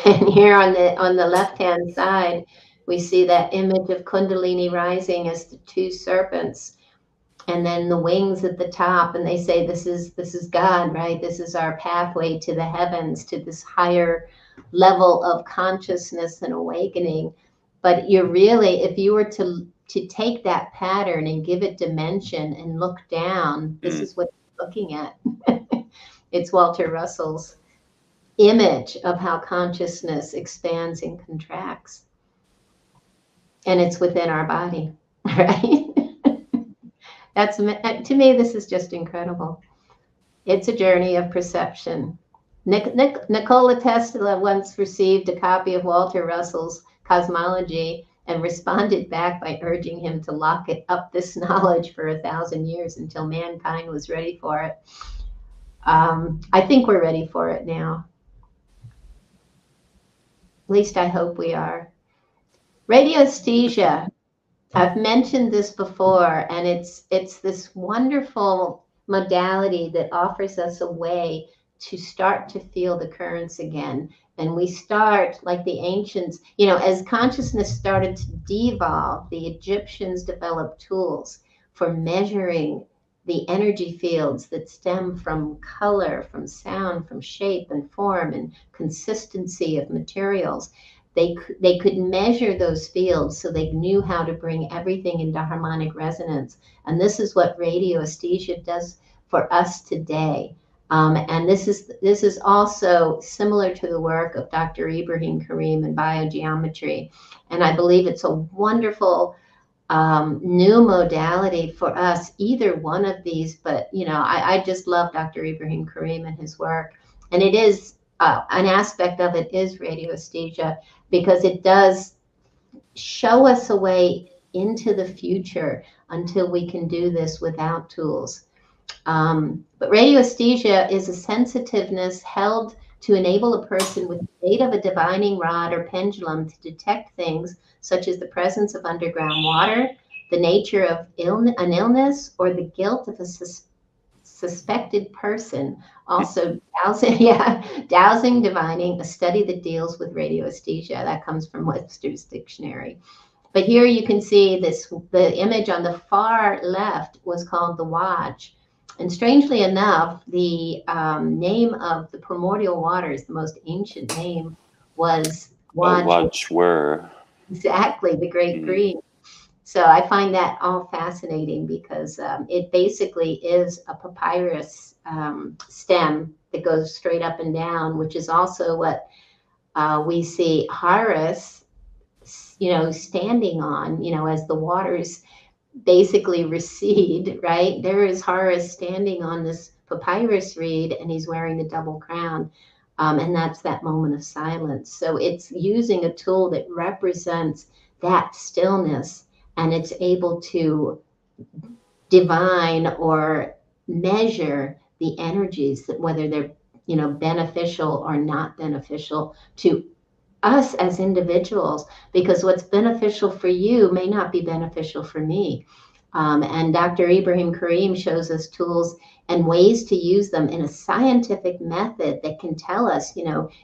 And here on the left-hand side, we see that image of Kundalini rising as the two serpents, and then the wings at the top. And they say this is God, right? This is our pathway to the heavens, to this higher level of consciousness and awakening. But you're really, if you were to take that pattern and give it dimension and look down, this is what you're looking at. It's Walter Russell's image of how consciousness expands and contracts. And it's within our body, right? To me, this is just incredible. It's a journey of perception. Nikola Tesla once received a copy of Walter Russell's Cosmology and responded back by urging him to lock it up this knowledge for 1,000 years until mankind was ready for it. I think we're ready for it now. At least I hope we are. Radiesthesia. I've mentioned this before, and it's this wonderful modality that offers us a way to start to feel the currents again. And we start like the ancients, as consciousness started to devolve, the Egyptians developed tools for measuring the energy fields that stem from color, from sound, from shape and form and consistency of materials. They could measure those fields, so they knew how to bring everything into harmonic resonance. And this is what radioesthesia does for us today. And this is also similar to the work of Dr. Ibrahim Karim in biogeometry. And I believe it's a wonderful new modality for us, either one of these. But, I just love Dr. Ibrahim Karim and his work. And it is an aspect of it is radioesthesia, because it does show us a way into the future until we can do this without tools. But radioesthesia is a sensitiveness held to enable a person with the aid of a divining rod or pendulum to detect things such as the presence of underground water, the nature of an illness, or the guilt of a suspected person. Also, dowsing, divining, a study that deals with radioesthesia. That comes from Webster's Dictionary. But here you can see the image on the far left was called the Watch. And strangely enough, the name of the Primordial Waters, the most ancient name, was Watch were. Exactly, the Great Green. So I find that all fascinating, because it basically is a papyrus stem that goes straight up and down, which is also what we see Horus, standing on, as the waters basically recede, right? There is Horus standing on this papyrus reed, and he's wearing the double crown. And that's that moment of silence. So it's using a tool that represents that stillness, and it's able to divine or measure the energies, that whether they're beneficial or not beneficial to us as individuals, because what's beneficial for you may not be beneficial for me. And Dr. Ibrahim Karim shows us tools and ways to use them in a scientific method that can tell us,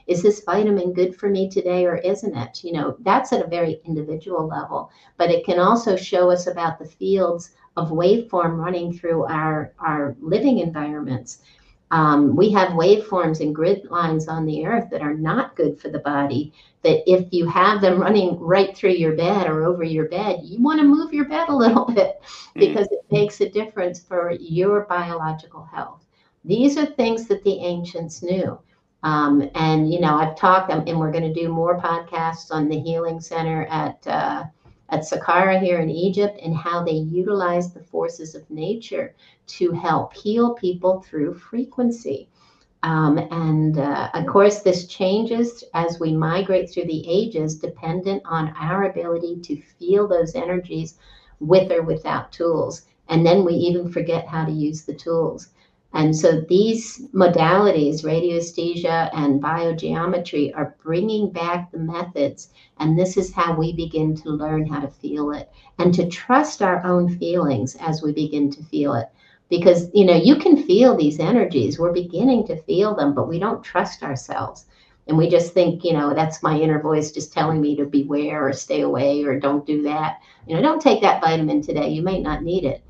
is this vitamin good for me today or isn't it? That's at a very individual level, but it can also show us about the fields of waveform running through our living environments. We have waveforms and grid lines on the earth that are not good for the body, that if you have them running right through your bed or over your bed, you want to move your bed a little bit, because it makes a difference for your biological health. These are things that the ancients knew. And, I've talked, and we're going to do more podcasts on the Healing Center at Saqqara here in Egypt, and how they utilize the forces of nature to help heal people through frequency. Of course, this changes as we migrate through the ages, dependent on our ability to feel those energies with or without tools. And then we even forget how to use the tools. And so these modalities, radioesthesia and biogeometry, are bringing back the methods. And this is how we begin to learn how to feel it, and to trust our own feelings as we begin to feel it. Because, you can feel these energies. We're beginning to feel them, but we don't trust ourselves. And we just think, that's my inner voice just telling me to beware or stay away or don't do that. Don't take that vitamin today. You may not need it.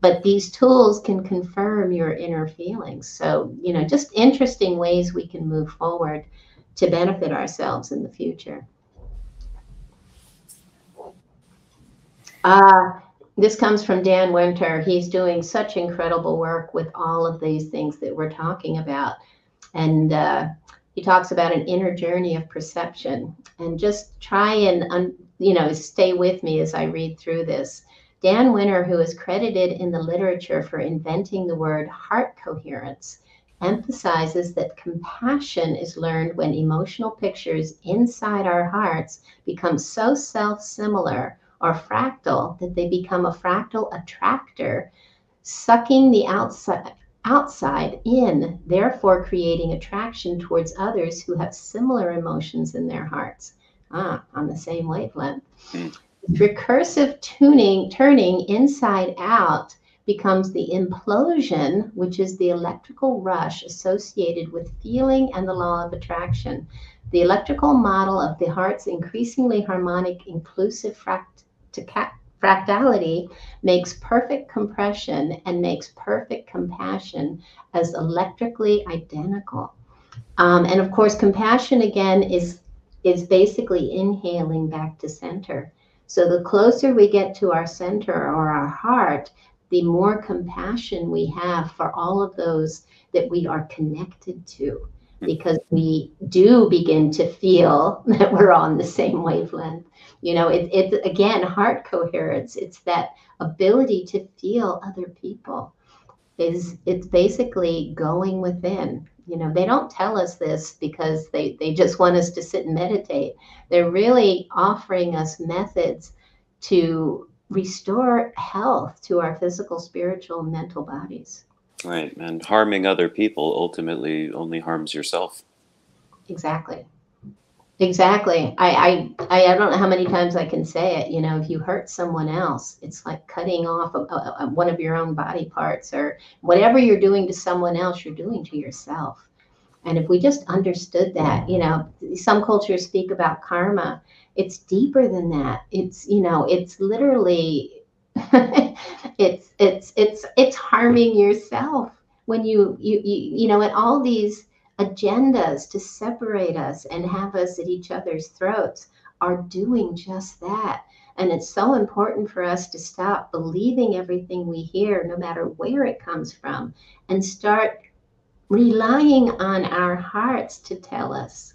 But these tools can confirm your inner feelings. So, just interesting ways we can move forward to benefit ourselves in the future. This comes from Dan Winter. He's doing such incredible work with all of these things that we're talking about. And he talks about an inner journey of perception. And just try and, stay with me as I read through this. Dan Winter, who is credited in the literature for inventing the word heart coherence, emphasizes that compassion is learned when emotional pictures inside our hearts become so self-similar or fractal that they become a fractal attractor, sucking the outside in, therefore creating attraction towards others who have similar emotions in their hearts. On the same wavelength. Mm. Recursive turning inside out becomes the implosion, which is the electrical rush associated with feeling and the law of attraction. The electrical model of the heart's increasingly harmonic, inclusive fractality makes perfect compression and makes perfect compassion as electrically identical. And of course, compassion again is basically inhaling back to center. So the closer we get to our center or our heart, the more compassion we have for all of those that we are connected to, because we do begin to feel that we're on the same wavelength. You know, it's again heart coherence. It's that ability to feel other people. It's basically going within. You know, they don't tell us this because they just want us to sit and meditate. They're really offering us methods to restore health to our physical, spiritual, and mental bodies. Right. And harming other people ultimately only harms yourself. Exactly. Exactly. I don't know how many times I can say it. You know, if you hurt someone else, it's like cutting off one of your own body parts, or whatever you're doing to someone else, you're doing to yourself. And if we just understood that, you know, some cultures speak about karma. It's deeper than that. It's, you know, it's literally it's harming yourself when you know, and all these agendas to separate us and have us at each other's throats are doing just that. And it's so important for us to stop believing everything we hear, no matter where it comes from, and start relying on our hearts to tell us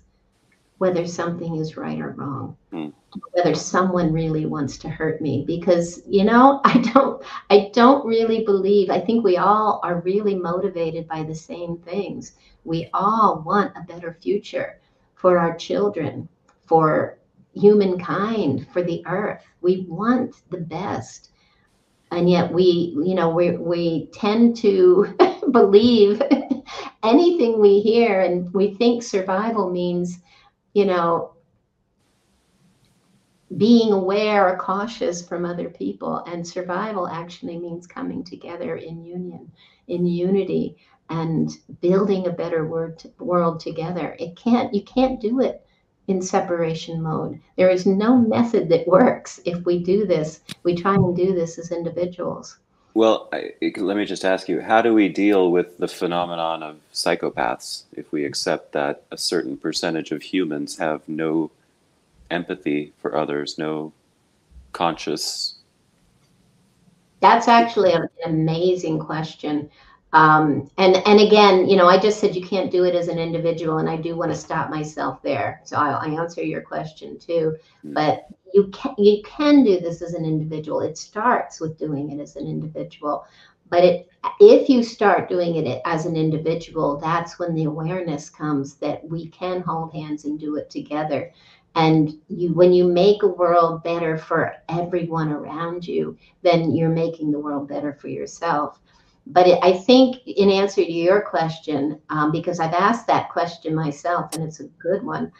whether something is right or wrong, Mm. whether someone really wants to hurt me. Because, you know, I don't really believe, I think we all are really motivated by the same things. We all want a better future for our children, for humankind, for the earth. We want the best. And yet we tend to believe anything we hear, and we think survival means, you know, being aware or cautious from other people. And survival actually means coming together in union, in unity, and building a better world together. You can't do it in separation mode. There is no method that works if we do this. We try and do this as individuals. Well, let me just ask you, how do we deal with the phenomenon of psychopaths if we accept that a certain percentage of humans have no empathy for others, no conscious... That's actually an amazing question. And again, you know, I just said you can't do it as an individual, and I do want to stop myself there. So I answer your question too. Mm. But you can do this as an individual. It starts with doing it as an individual. But if you start doing it as an individual, that's when the awareness comes that we can hold hands and do it together. And when you make a world better for everyone around you, then you're making the world better for yourself. But I think, in answer to your question, because I've asked that question myself, and it's a good one,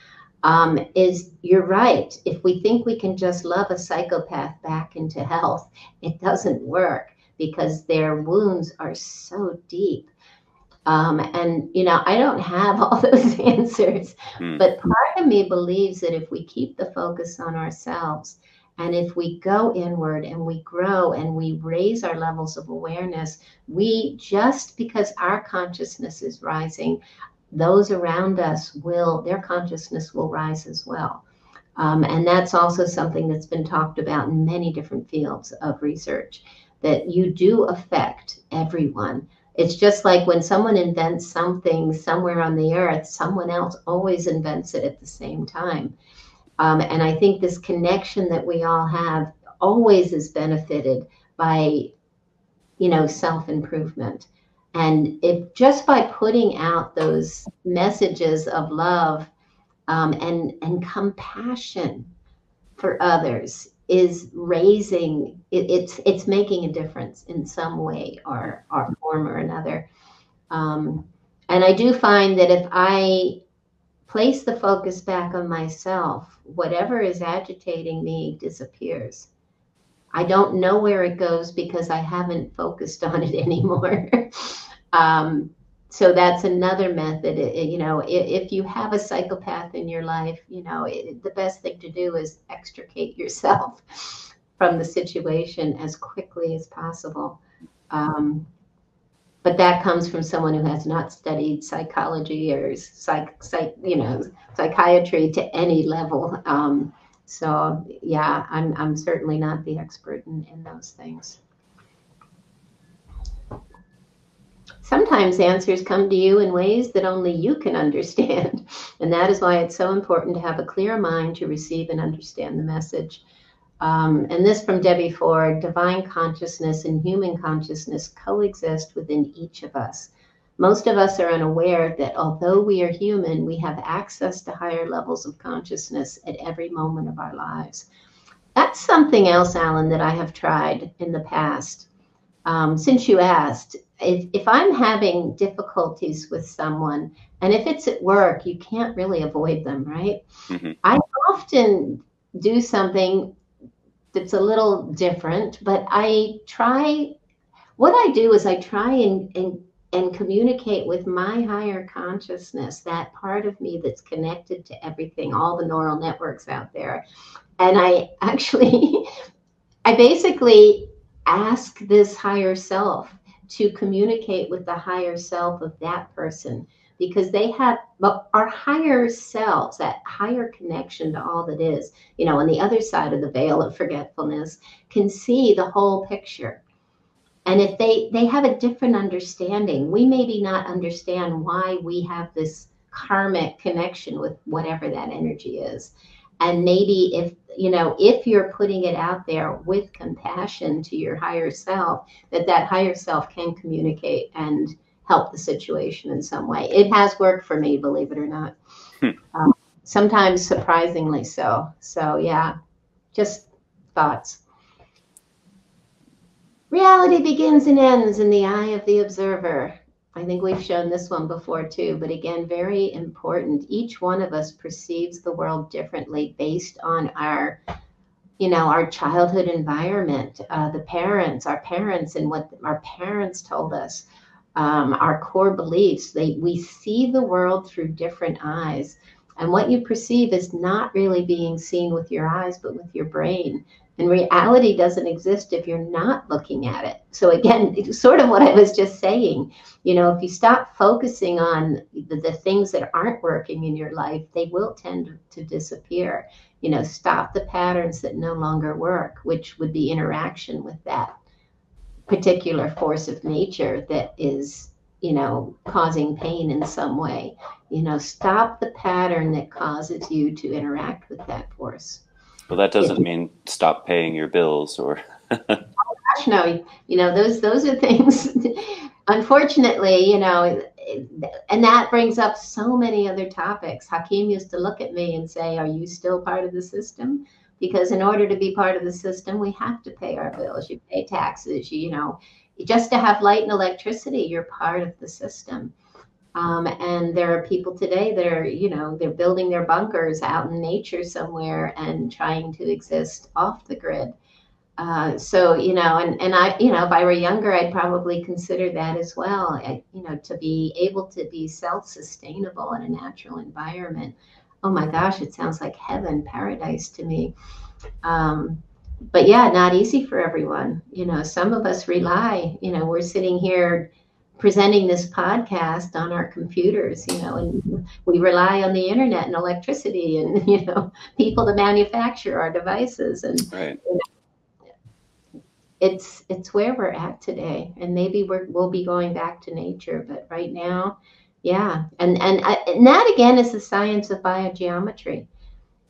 is you're right. If we think we can just love a psychopath back into health, it doesn't work, because their wounds are so deep. And, you know, I don't have all those answers, Mm. but part of me believes that if we keep the focus on ourselves, and if we go inward and we grow and we raise our levels of awareness, just because our consciousness is rising, those around us their consciousness will rise as well. And that's also something that's been talked about in many different fields of research, that you do affect everyone. It's just like when someone invents something somewhere on the earth, someone else always invents it at the same time. And I think this connection that we all have always is benefited by, you know, self-improvement. And if just by putting out those messages of love, and compassion for others is raising it's making a difference in some way or form or another. um, and I do find that if I place the focus back on myself, whatever is agitating me disappears. I don't know where it goes because I haven't focused on it anymore. um, so that's another method. If you have a psychopath in your life, the best thing to do is extricate yourself from the situation as quickly as possible. Um, but that comes from someone who has not studied psychology or psychiatry to any level. So yeah, I'm certainly not the expert in those things. Sometimes answers come to you in ways that only you can understand. And that is why it's so important to have a clear mind to receive and understand the message. And this from Debbie Ford: divine consciousness and human consciousness coexist within each of us. Most of us are unaware that although we are human, we have access to higher levels of consciousness at every moment of our lives. That's something else, Allan, that I have tried in the past. Since you asked, if I'm having difficulties with someone, and if it's at work, you can't really avoid them, right? Mm-hmm. I often do something that's a little different, but what I do is I try and communicate with my higher consciousness, that part of me that's connected to everything, all the neural networks out there. And I actually, I basically ask this higher self to communicate with the higher self of that person, because they have our higher selves, that higher connection to all that is, on the other side of the veil of forgetfulness, can see the whole picture. And if they have a different understanding, we maybe not understand why we have this karmic connection with whatever that energy is. And maybe if you're putting it out there with compassion to your higher self, that higher self can communicate and help the situation in some way. It has worked for me, believe it or not. Sometimes surprisingly so. So yeah, just thoughts. Reality begins and ends in the eye of the observer. I think we've shown this one before too, but again, very important. Each one of us perceives the world differently based on our childhood environment, our parents, and what our parents told us, our core beliefs. We see the world through different eyes. And what you perceive is not really being seen with your eyes, but with your brain. And reality doesn't exist if you're not looking at it. So again, it's sort of what I was just saying. If you stop focusing on the things that aren't working in your life, they will tend to disappear. Stop the patterns that no longer work, which would be interaction with that particular force of nature that is, causing pain in some way. Stop the pattern that causes you to interact with that force. Well, that doesn't mean stop paying your bills or. Gosh, no, those are things. Unfortunately, and that brings up so many other topics. Hakeem used to look at me and say, "Are you still part of the system?" Because in order to be part of the system, we have to pay our bills. You pay taxes. Just to have light and electricity, you're part of the system. And there are people today that are, they're building their bunkers out in nature somewhere and trying to exist off the grid. So, and I, if I were younger, I'd probably consider that as well. To be able to be self-sustainable in a natural environment. Oh my gosh, it sounds like heaven, paradise to me. But yeah, not easy for everyone. Some of us rely, we're sitting here presenting this podcast on our computers, and we rely on the internet and electricity and, people to manufacture our devices. And right. It's where we're at today. And maybe we'll be going back to nature, but right now, yeah. And that again is the science of biogeometry,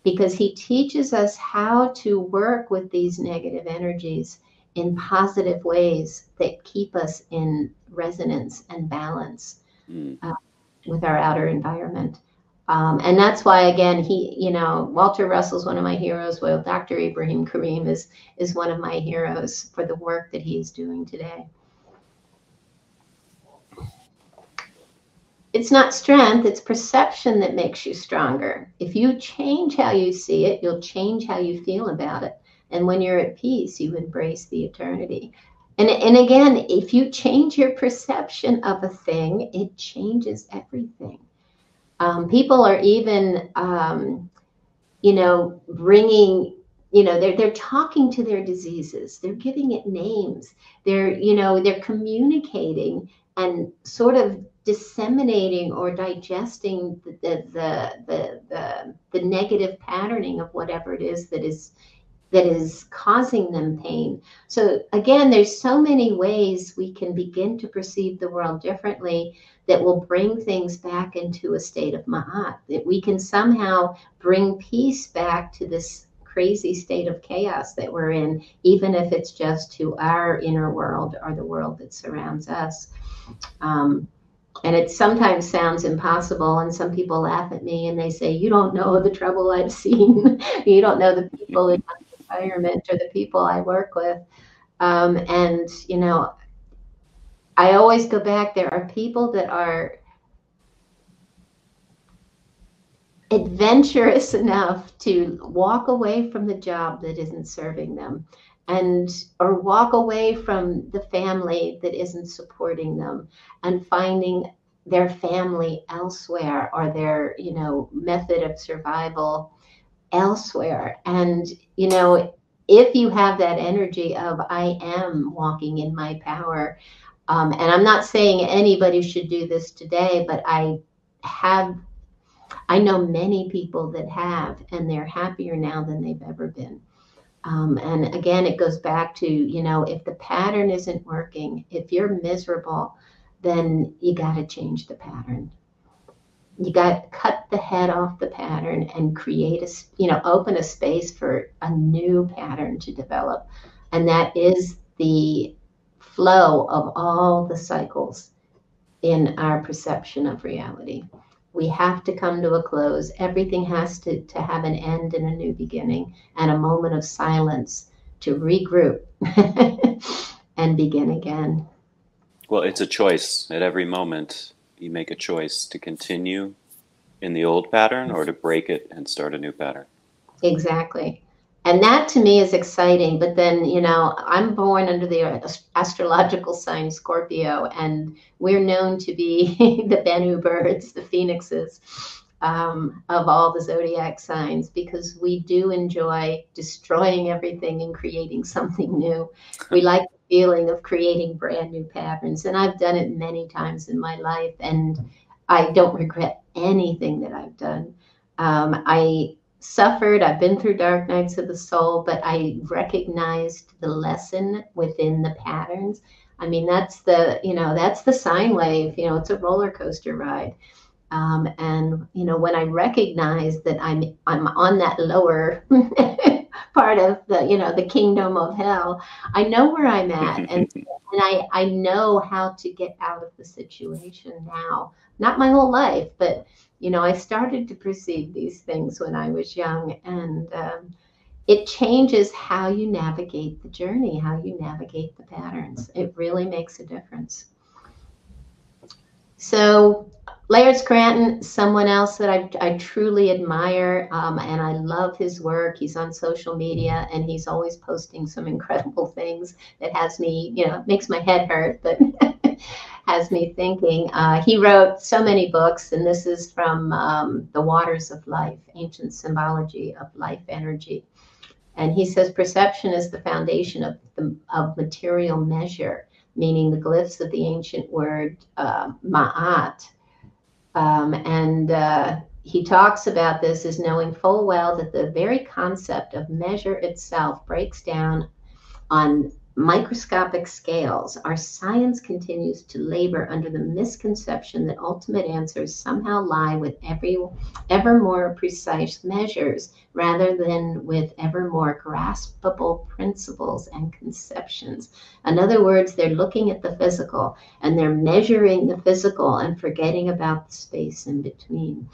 because he teaches us how to work with these negative energies in positive ways that keep us in resonance and balance Mm. with our outer environment. And that's why, again, Walter Russell's one of my heroes. Well, Dr. Ibrahim Karim is one of my heroes for the work that he's doing today. It's not strength, it's perception that makes you stronger. If you change how you see it, you'll change how you feel about it. And when you're at peace, you embrace the eternity. And again, if you change your perception of a thing, it changes everything. People are even, bringing, they're talking to their diseases. They're giving it names. They're communicating and sort of disseminating or digesting the negative patterning of whatever it is that is causing them pain. So again, there's so many ways we can begin to perceive the world differently that will bring things back into a state of ma'at, that we can somehow bring peace back to this crazy state of chaos that we're in, even if it's just to our inner world or the world that surrounds us. And it sometimes sounds impossible, and some people laugh at me and they say, you don't know the trouble I've seen. You don't know the people in my environment or the people I work with. And I always go back, there are people that are adventurous enough to walk away from the job that isn't serving them, or walk away from the family that isn't supporting them, and finding their family elsewhere, or their method of survival elsewhere. And if you have that energy of I am walking in my power, and I'm not saying anybody should do this today, but I know many people that have, and they're happier now than they've ever been. And again, it goes back to, if the pattern isn't working, if you're miserable, then you got to change the pattern. You got to cut the head off the pattern and create open a space for a new pattern to develop. And that is the flow of all the cycles in our perception of reality. We have to come to a close. Everything has to have an end and a new beginning, and a moment of silence to regroup and begin again. Well, it's a choice. At every moment, you make a choice to continue in the old pattern or to break it and start a new pattern. Exactly. And that to me is exciting. But then, I'm born under the astrological sign Scorpio, and we're known to be the Bennu birds, the phoenixes of all the zodiac signs, because we do enjoy destroying everything and creating something new. We like the feeling of creating brand new patterns. And I've done it many times in my life, and I don't regret anything that I've done. I suffered. I've been through dark nights of the soul, but I recognized the lesson within the patterns. I mean, that's the sine wave. It's a roller coaster ride. And when I recognize that I'm on that lower part of the kingdom of hell, I know where I'm at, and I know how to get out of the situation now. Not my whole life, but I started to perceive these things when I was young, and it changes how you navigate the journey, how you navigate the patterns. It really makes a difference. So Laird Scranton, someone else that I truly admire, and I love his work. He's on social media, and he's always posting some incredible things that has me, makes my head hurt, but has me thinking. He wrote so many books, and this is from The Waters of Life, Ancient Symbology of Life Energy. And he says perception is the foundation of material measure, meaning the glyphs of the ancient word ma'at. And he talks about this as knowing full well that the very concept of measure itself breaks down on microscopic scales, our science continues to labor under the misconception that ultimate answers somehow lie with ever more precise measures rather than with ever more graspable principles and conceptions. In other words, they're looking at the physical and they're measuring the physical and forgetting about the space in between.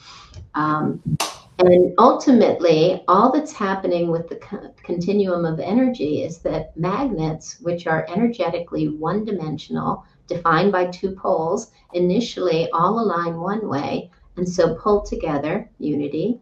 And ultimately, all that's happening with the continuum of energy is that magnets, which are energetically one-dimensional, defined by two poles, initially all align one way, and so pull together, unity,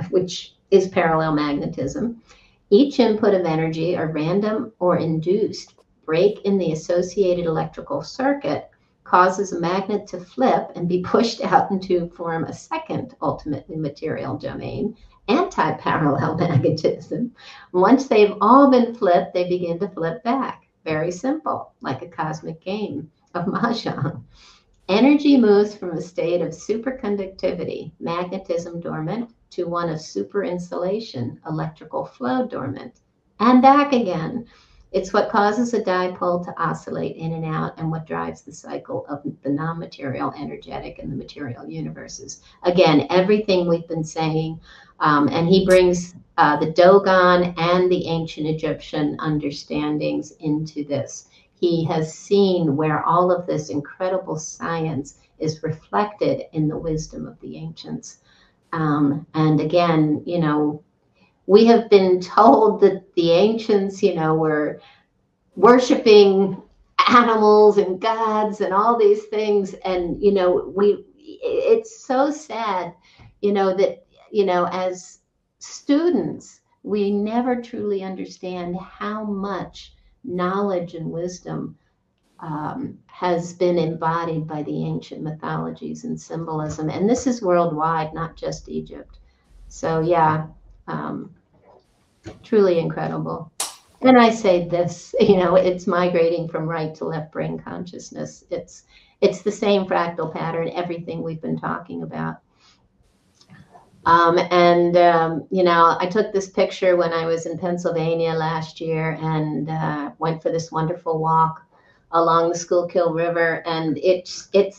which is parallel magnetism. Each input of energy, a random or induced break in the associated electrical circuit, causes a magnet to flip and be pushed out into form a second, ultimately material domain, anti-parallel magnetism. Once they've all been flipped, they begin to flip back. Very simple, like a cosmic game of mahjong. Energy moves from a state of superconductivity, magnetism dormant, to one of superinsulation, electrical flow dormant, and back again. It's what causes a dipole to oscillate in and out and what drives the cycle of the non-material, energetic, and the material universes. Again, everything we've been saying, and he brings the Dogon and the ancient Egyptian understandings into this. He has seen where all of this incredible science is reflected in the wisdom of the ancients. And again, we have been told that the ancients, were worshiping animals and gods and all these things. And, it's so sad, that, as students, we never truly understand how much knowledge and wisdom has been embodied by the ancient mythologies and symbolism. And this is worldwide, not just Egypt. So, yeah. Truly incredible. And I say this, it's migrating from right to left brain consciousness. It's the same fractal pattern, everything we've been talking about. I took this picture when I was in Pennsylvania last year and went for this wonderful walk along the Schuylkill River. And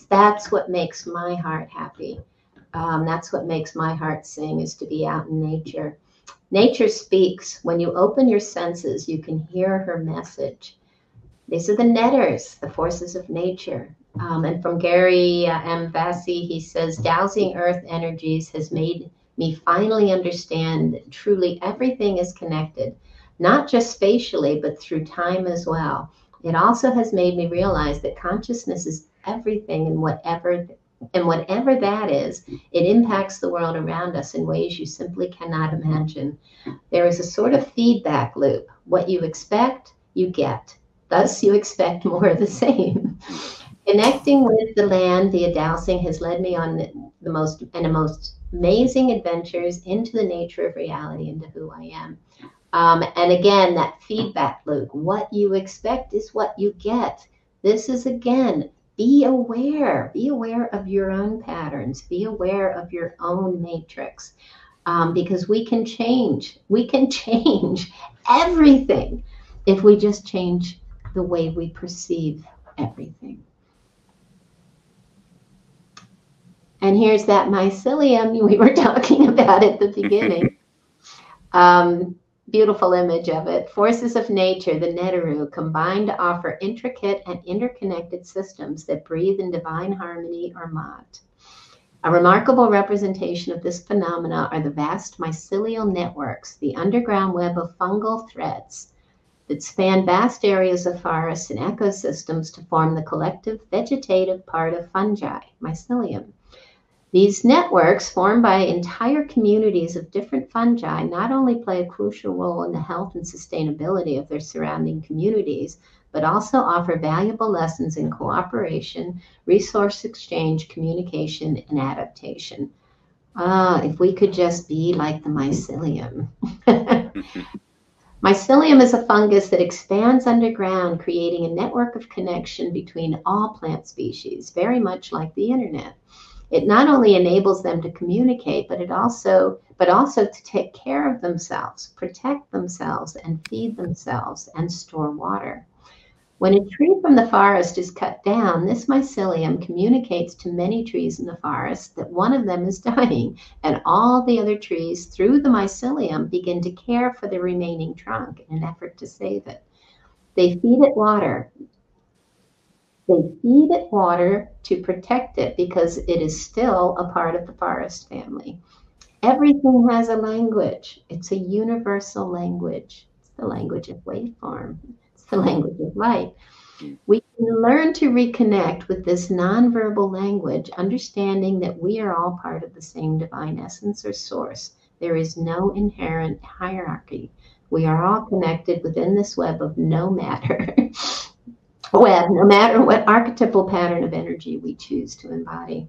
that's what makes my heart happy. That's what makes my heart sing, is to be out in nature. Nature speaks. When you open your senses, you can hear her message. These are the netters, the forces of nature. And from Gary M. Vassie, he says, dowsing earth energies has made me finally understand that truly everything is connected, not just spatially, but through time as well. It also has made me realize that consciousness is everything, and whatever that is, it impacts the world around us in ways you simply cannot imagine. There is a sort of feedback loop. What you expect, you get. Thus, you expect more of the same. Connecting with the land via dowsing has led me on the most amazing adventures into the nature of reality, into who I am. And again, that feedback loop. What you expect is what you get. This is, again, be aware of your own patterns, be aware of your own matrix, because we can change everything if we just change the way we perceive everything. And here's that mycelium we were talking about at the beginning. Beautiful image of it. Forces of nature, the Neteru, combine to offer intricate and interconnected systems that breathe in divine harmony or Ma'at. A remarkable representation of this phenomena are the vast mycelial networks, the underground web of fungal threads that span vast areas of forests and ecosystems to form the collective vegetative part of fungi, mycelium. These networks, formed by entire communities of different fungi, not only play a crucial role in the health and sustainability of their surrounding communities, but also offer valuable lessons in cooperation, resource exchange, communication, and adaptation. If we could just be like the mycelium. Mycelium is a fungus that expands underground, creating a network of connection between all plant species, very much like the internet. It not only enables them to communicate, but also to take care of themselves, protect themselves, and feed themselves and store water. When a tree from the forest is cut down, this mycelium communicates to many trees in the forest that one of them is dying, and all the other trees, through the mycelium, begin to care for the remaining trunk in an effort to save it. They feed it water. They feed it water to protect it because it is still a part of the forest family. Everything has a language. It's a universal language. It's the language of waveform. It's the language of light. We can learn to reconnect with this nonverbal language, understanding that we are all part of the same divine essence or source. There is no inherent hierarchy. We are all connected within this web of no matter. No matter what archetypal pattern of energy we choose to embody.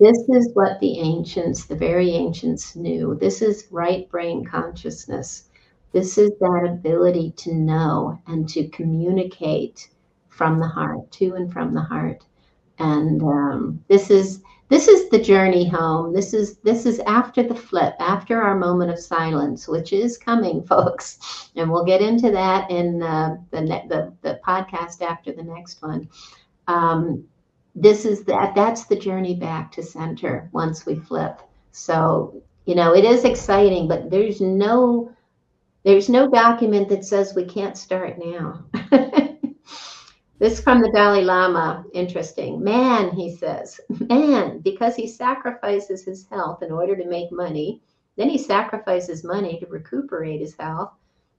This is what the ancients, the very ancients, knew. This is right brain consciousness. This is that ability to know and to communicate from the heart, to and from the heart. And this is the journey home. This is after the flip, after our moment of silence, which is coming, folks. And we'll get into that in the podcast after the next one. That's the journey back to center once we flip. So, it is exciting, but there's no document that says we can't start now. This from the Dalai Lama, interesting. Man, he says, man, because he sacrifices his health in order to make money, then he sacrifices money to recuperate his health,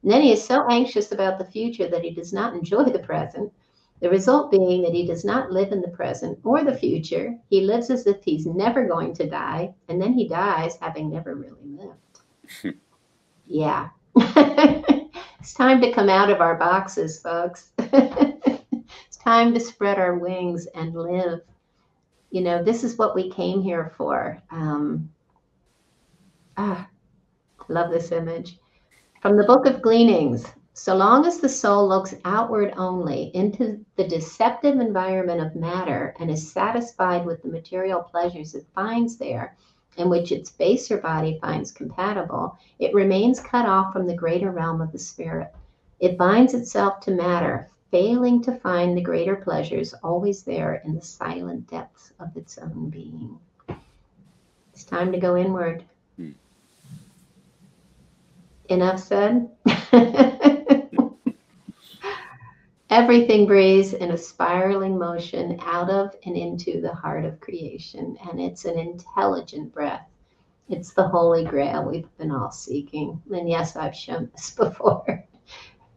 and then he is so anxious about the future that he does not enjoy the present. The result being that he does not live in the present or the future. He lives as if he's never going to die, and then he dies having never really lived. Yeah. It's time to come out of our boxes, folks. It's time to spread our wings and live. This is what we came here for. Love this image. From the Book of Gleanings. So long as the soul looks outward only into the deceptive environment of matter and is satisfied with the material pleasures it finds there, in which its baser body finds compatible, it remains cut off from the greater realm of the spirit. It binds itself to matter, failing to find the greater pleasures always there in the silent depths of its own being. It's time to go inward. Enough said? Everything breathes in a spiraling motion out of and into the heart of creation, and it's an intelligent breath. It's the holy grail we've been all seeking. And yes, I've shown this before.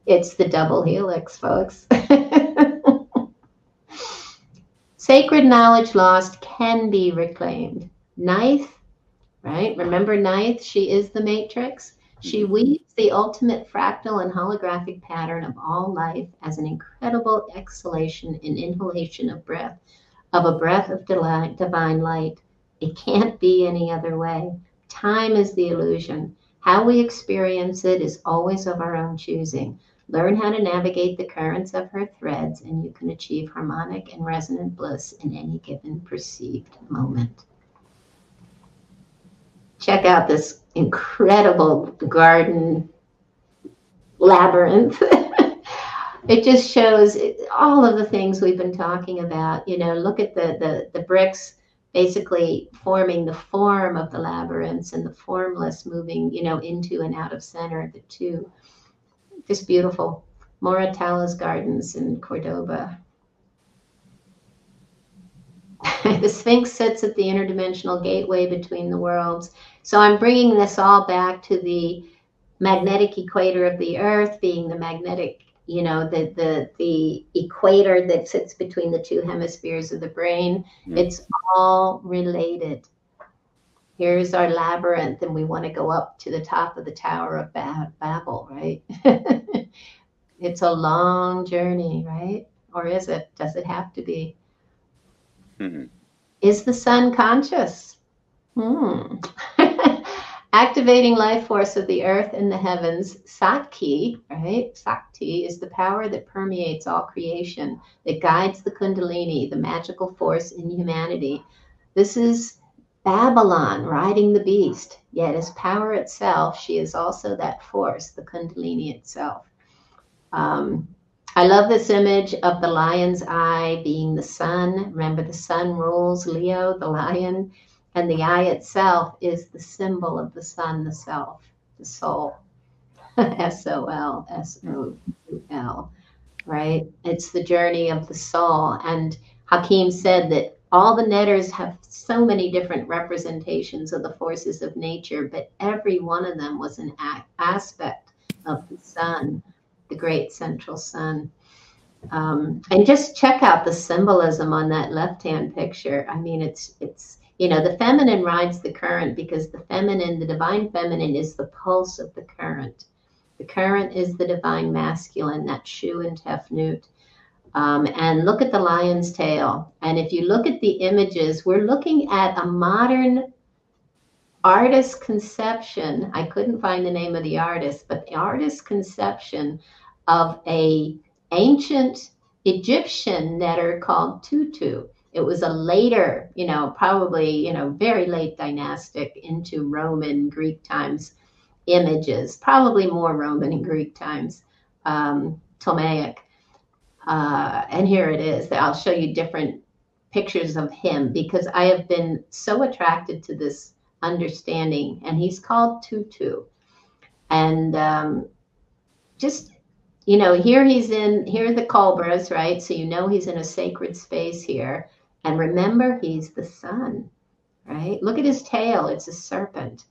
It's the double helix, folks. Sacred knowledge lost can be reclaimed. Ninth, right? Remember Ninth? She is the matrix. She weaves the ultimate fractal and holographic pattern of all life as an incredible exhalation and inhalation of a breath of divine light. It can't be any other way. Time is the illusion. How we experience it is always of our own choosing. Learn how to navigate the currents of her threads, and you can achieve harmonic and resonant bliss in any given perceived moment. Check out this incredible garden labyrinth. It just shows all of the things we've been talking about. Look at the bricks basically forming the form of the labyrinths and the formless moving, into and out of center, the two. Just beautiful. Moratala's gardens in Cordoba. The Sphinx sits at the interdimensional gateway between the worlds. So I'm bringing this all back to the magnetic equator of the Earth being the magnetic, the equator that sits between the two hemispheres of the brain. It's all related. Here's our labyrinth, and we want to go up to the top of the Tower of Babel, right? It's a long journey, right? Or is it? Does it have to be? Is the sun conscious? Activating life force of the earth and the heavens, Sakti, right? Sakti is the power that permeates all creation, that guides the Kundalini, the magical force in humanity. This is Babylon riding the beast, yet as power itself, she is also that force, the Kundalini itself. I love this image of the lion's eye being the sun. Remember, the sun rules Leo, the lion, and the eye itself is the symbol of the sun, the self, the soul. S-O-L, S-O-U-L, right? It's the journey of the soul. And Hakim said that all the netters have so many different representations of the forces of nature, but every one of them was an aspect of the sun, the great central sun. And just check out the symbolism on that left-hand picture. I mean, it's the feminine rides the current because the feminine, the divine feminine, is the pulse of the current. The current is the divine masculine, that Shu and Tefnut. And look at the lion's tail. And if you look at the images, we're looking at a modern artist conception. I couldn't find the name of the artist, but the artist conception of a ancient Egyptian netter called tutu. It was a later, probably, very late dynastic into Roman, Greek times images, probably more Roman and Greek times, Ptolemaic. And here it is. I'll show you different pictures of him because I have been so attracted to this understanding. And he's called Tutu. And just, here are the cobras, right? So he's in a sacred space here. And remember, he's the sun, right? Look at his tail. It's a serpent.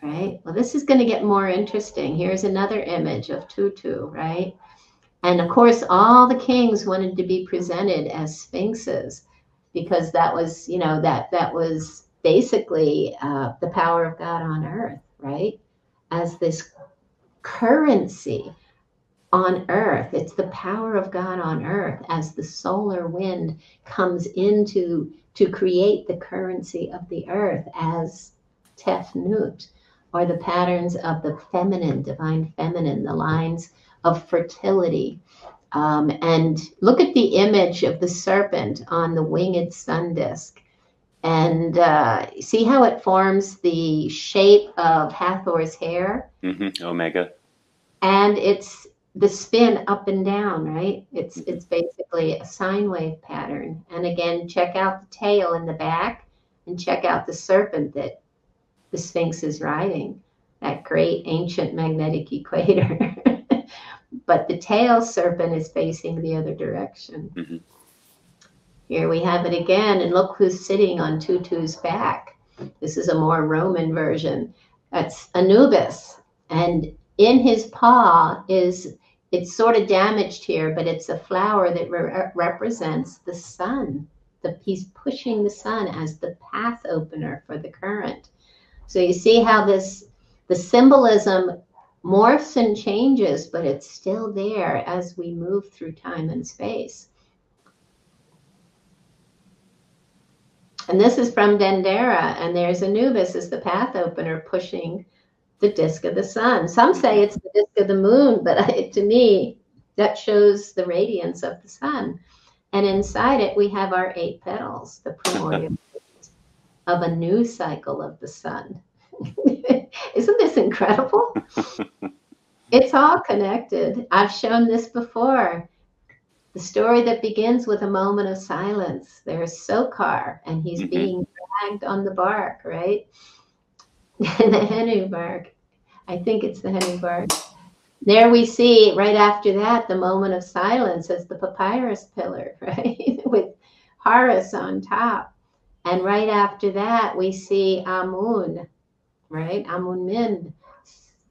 Right? Well, this is going to get more interesting. Here's another image of Tutu, right? And of course, all the kings wanted to be presented as sphinxes because that was, that was basically the power of God on earth, right? As this currency on earth. It's the power of God on earth as the solar wind comes to create the currency of the earth as Tefnut, or the patterns of the feminine, divine feminine, the lines of fertility. And look at the image of the serpent on the winged sun disk. And see how it forms the shape of Hathor's hair? Omega. And it's the spin up and down, right? It's basically a sine wave pattern. And again, check out the tail in the back and check out the serpent that the Sphinx is riding, that great ancient magnetic equator. But the tail serpent is facing the other direction. Here we have it again, and look who's sitting on Tutu's back. This is a more Roman version. That's Anubis. And in his paw it's sort of damaged here, but it's a flower that represents the sun. He's pushing the sun as the path opener for the current. So you see how the symbolism morphs and changes, but it's still there as we move through time and space. And this is from Dendera, and there's Anubis as the path opener pushing the disk of the sun. Some say it's the disk of the moon, but to me, that shows the radiance of the sun. And inside it, we have our 8 petals, the primordial waters of a new cycle of the sun. Isn't this incredible? It's all connected. I've shown this before. The story that begins with a moment of silence. There's Sokar, and he's being dragged on the bark, right? The Henu bark. I think it's the Henu bark. There we see, right after that, the moment of silence as the papyrus pillar, right? With Horus on top. And right after that, we see Amun, right? Amun Min.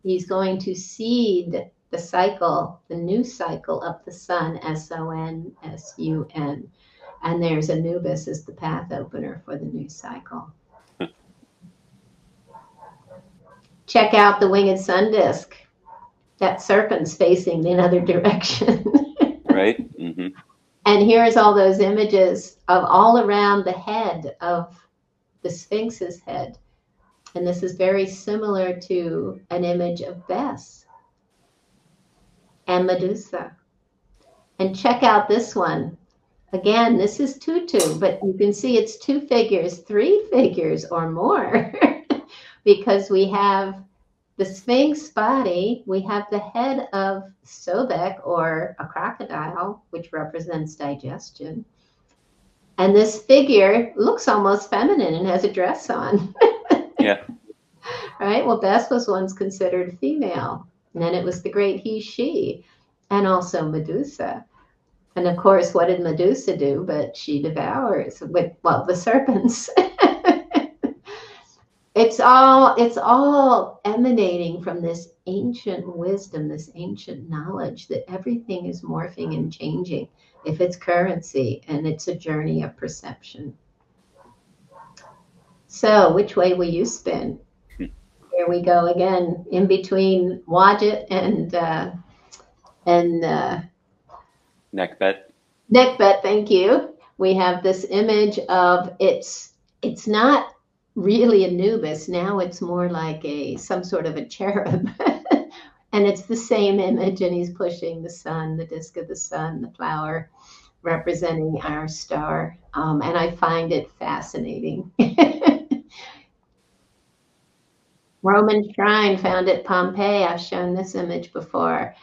He's going to seed the cycle, the new cycle of the sun, S-O-N-S-U-N. And there's Anubis as the path opener for the new cycle. Check out the winged sun disk. That serpent's facing the other direction. Right. And here's all those images of all around the head of the Sphinx's head. And this is very similar to an image of Bes and Medusa. And check out this one Again, this is tutu, but you can see it's 2 figures, 3 figures or more, because we have the Sphinx body, we have the head of Sobek or a crocodile, which represents digestion. And this figure looks almost feminine and has a dress on. Yeah. Right? Well, Bess was once considered female. And then it was the great he, she, and also Medusa. And of course, what did Medusa do? But she devours with, well, the serpents. It's all emanating from this ancient wisdom, this ancient knowledge that everything is morphing and changing if it's currency, and it's a journey of perception. So, which way will you spin? Here we go again, in between Wadjet and Neckbet. Neckbet. Thank you. We have this image of it's not really Anubis. Now it's more like some sort of a cherub. And it's the same image, and he's pushing the sun, the disk of the sun, the flower representing our star. And I find it fascinating. Roman shrine found at Pompeii. I've shown this image before.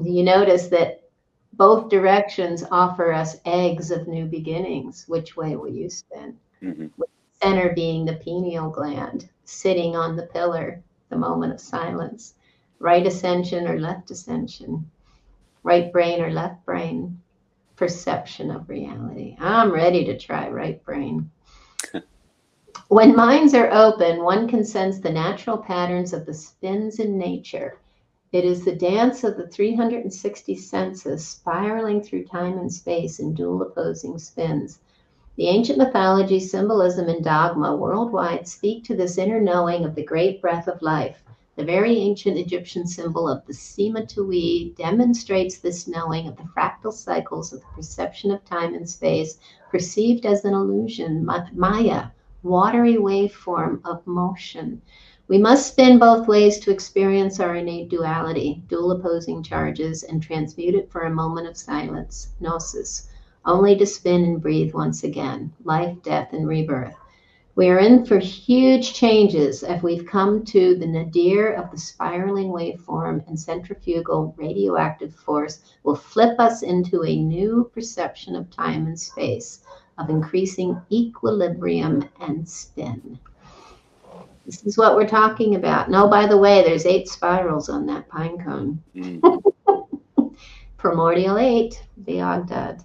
You notice that both directions offer us eggs of new beginnings. Which way will you spin? Mm-hmm. With the center being the pineal gland, sitting on the pillar, the moment of silence. Right ascension or left ascension? Right brain or left brain? Perception of reality. I'm ready to try right brain. When minds are open, one can sense the natural patterns of the spins in nature. It is the dance of the 360 senses spiraling through time and space in dual opposing spins. The ancient mythology, symbolism, and dogma worldwide speak to this inner knowing of the great breath of life. The very ancient Egyptian symbol of the Sima demonstrates this knowing of the fractal cycles of the perception of time and space, perceived as an illusion, Maya, watery waveform of motion. We must spin both ways to experience our innate duality, dual opposing charges, and transmute it for a moment of silence, gnosis, only to spin and breathe once again, life, death, and rebirth. We are in for huge changes as we've come to the nadir of the spiraling waveform, and centrifugal radioactive force will flip us into a new perception of time and space, of increasing equilibrium and spin. This is what we're talking about. And oh, by the way, there's 8 spirals on that pine cone. Primordial 8, the Ogdad.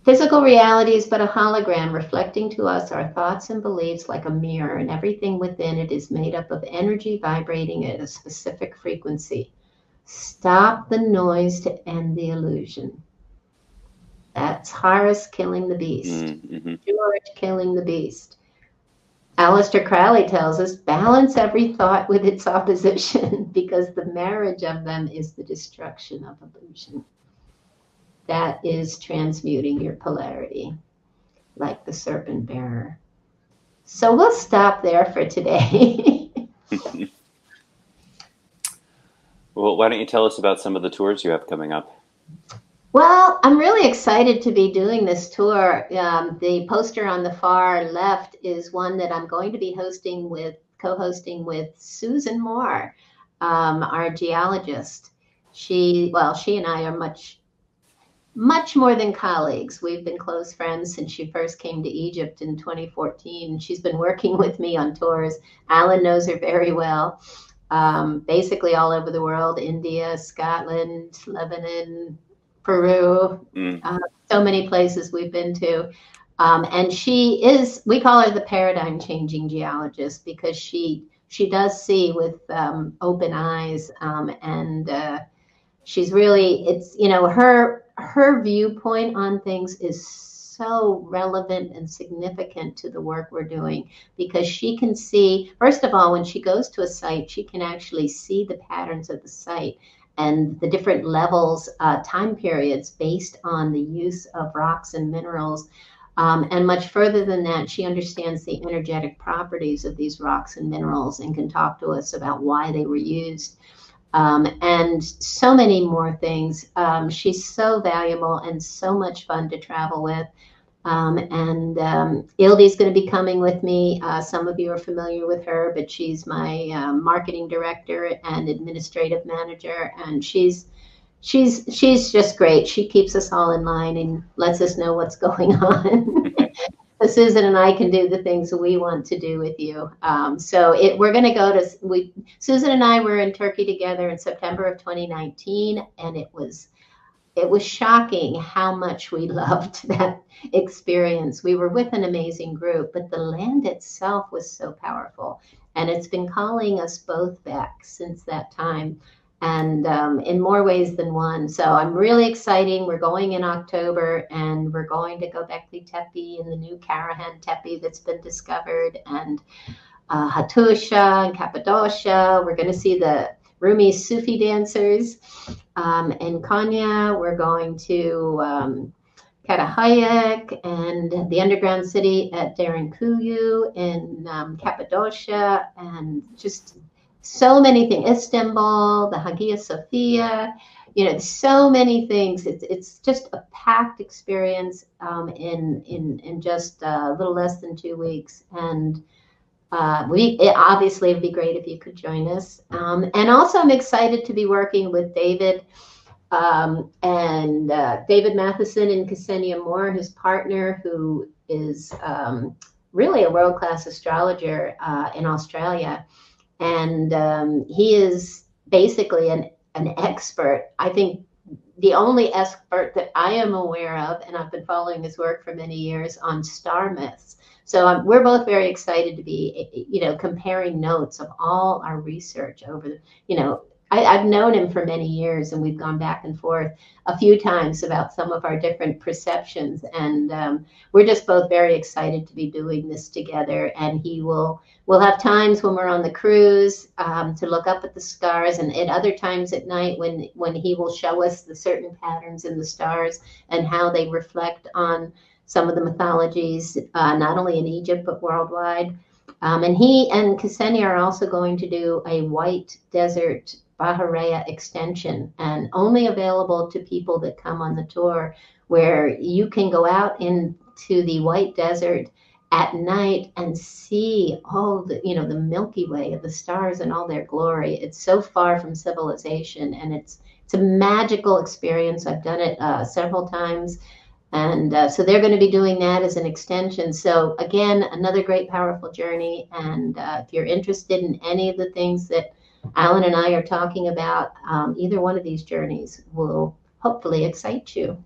Physical reality is but a hologram reflecting to us our thoughts and beliefs like a mirror, and everything within it is made up of energy vibrating at a specific frequency. Stop the noise to end the illusion. That's Horus killing the beast. Mm-hmm. George killing the beast. Aleister Crowley tells us, balance every thought with its opposition, because the marriage of them is the destruction of illusion. That is transmuting your polarity, like the serpent bearer. So we'll stop there for today. Well, why don't you tell us about some of the tours you have coming up? Well, I'm really excited to be doing this tour. The poster on the far left is one that I'm going to be co-hosting with Susan Moore, our geologist. She and I are much more than colleagues. We've been close friends since she first came to Egypt in 2014. She's been working with me on tours. Allan knows her very well. Basically all over the world, India, Scotland, Lebanon, Peru, so many places we've been to. And she is, we call her the paradigm changing geologist, because she does see with open eyes, and she's really, it's, her viewpoint on things is so relevant and significant to the work we're doing, because she can see, first of all, when she goes to a site, she can actually see the patterns of the site and the different levels, time periods based on the use of rocks and minerals. And much further than that, she understands the energetic properties of these rocks and minerals and can talk to us about why they were used. and so many more things. She's so valuable and so much fun to travel with. Ildi's going to be coming with me. Some of you are familiar with her, but she's my marketing director and administrative manager, and she's just great. She keeps us all in line and lets us know what's going on. So Susan and I can do the things we want to do with you. We're going to go to Susan and I were in Turkey together in September of 2019, and it was shocking how much we loved that experience. We were with an amazing group, but the land itself was so powerful. And it's been calling us both back since that time, and in more ways than one. So I'm really excited. We're going in October, and we're going to Göbekli Tepe in the new Karahan Tepe that's been discovered, and Hattusha and Cappadocia. We're going to see the Rumi Sufi dancers. In Konya, we're going to Karahayak and the underground city at Derinkuyu in Cappadocia, and just so many things. Istanbul, the Hagia Sophia, so many things. It's just a packed experience in just a little less than 2 weeks, and obviously it'd be great if you could join us. And also I'm excited to be working with David and David Matheson and Ksenia Moore, his partner, who is really a world-class astrologer in Australia. And he is basically an expert. I think the only expert that I am aware of, and I've been following his work for many years, on star myths. So we're both very excited to be, comparing notes of all our research over I've known him for many years, and we've gone back and forth a few times about some of our different perceptions. And we're just both very excited to be doing this together. And we'll have times when we're on the cruise to look up at the stars, and at other times at night when he will show us the certain patterns in the stars and how they reflect on some of the mythologies, not only in Egypt, but worldwide. And he and Ksenia are also going to do a white desert Baharea extension, and only available to people that come on the tour, where you can go out into the white desert at night and see all the Milky Way of the stars and all their glory. It's so far from civilization, and it's a magical experience. I've done it several times. And so they're going to be doing that as an extension. So again, another great, powerful journey. And if you're interested in any of the things that Allan and I are talking about, either one of these journeys will hopefully excite you.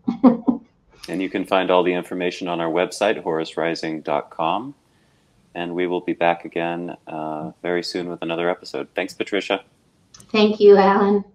And you can find all the information on our website, horusrising.com. And we will be back again very soon with another episode. Thanks, Patricia. Thank you, Allan.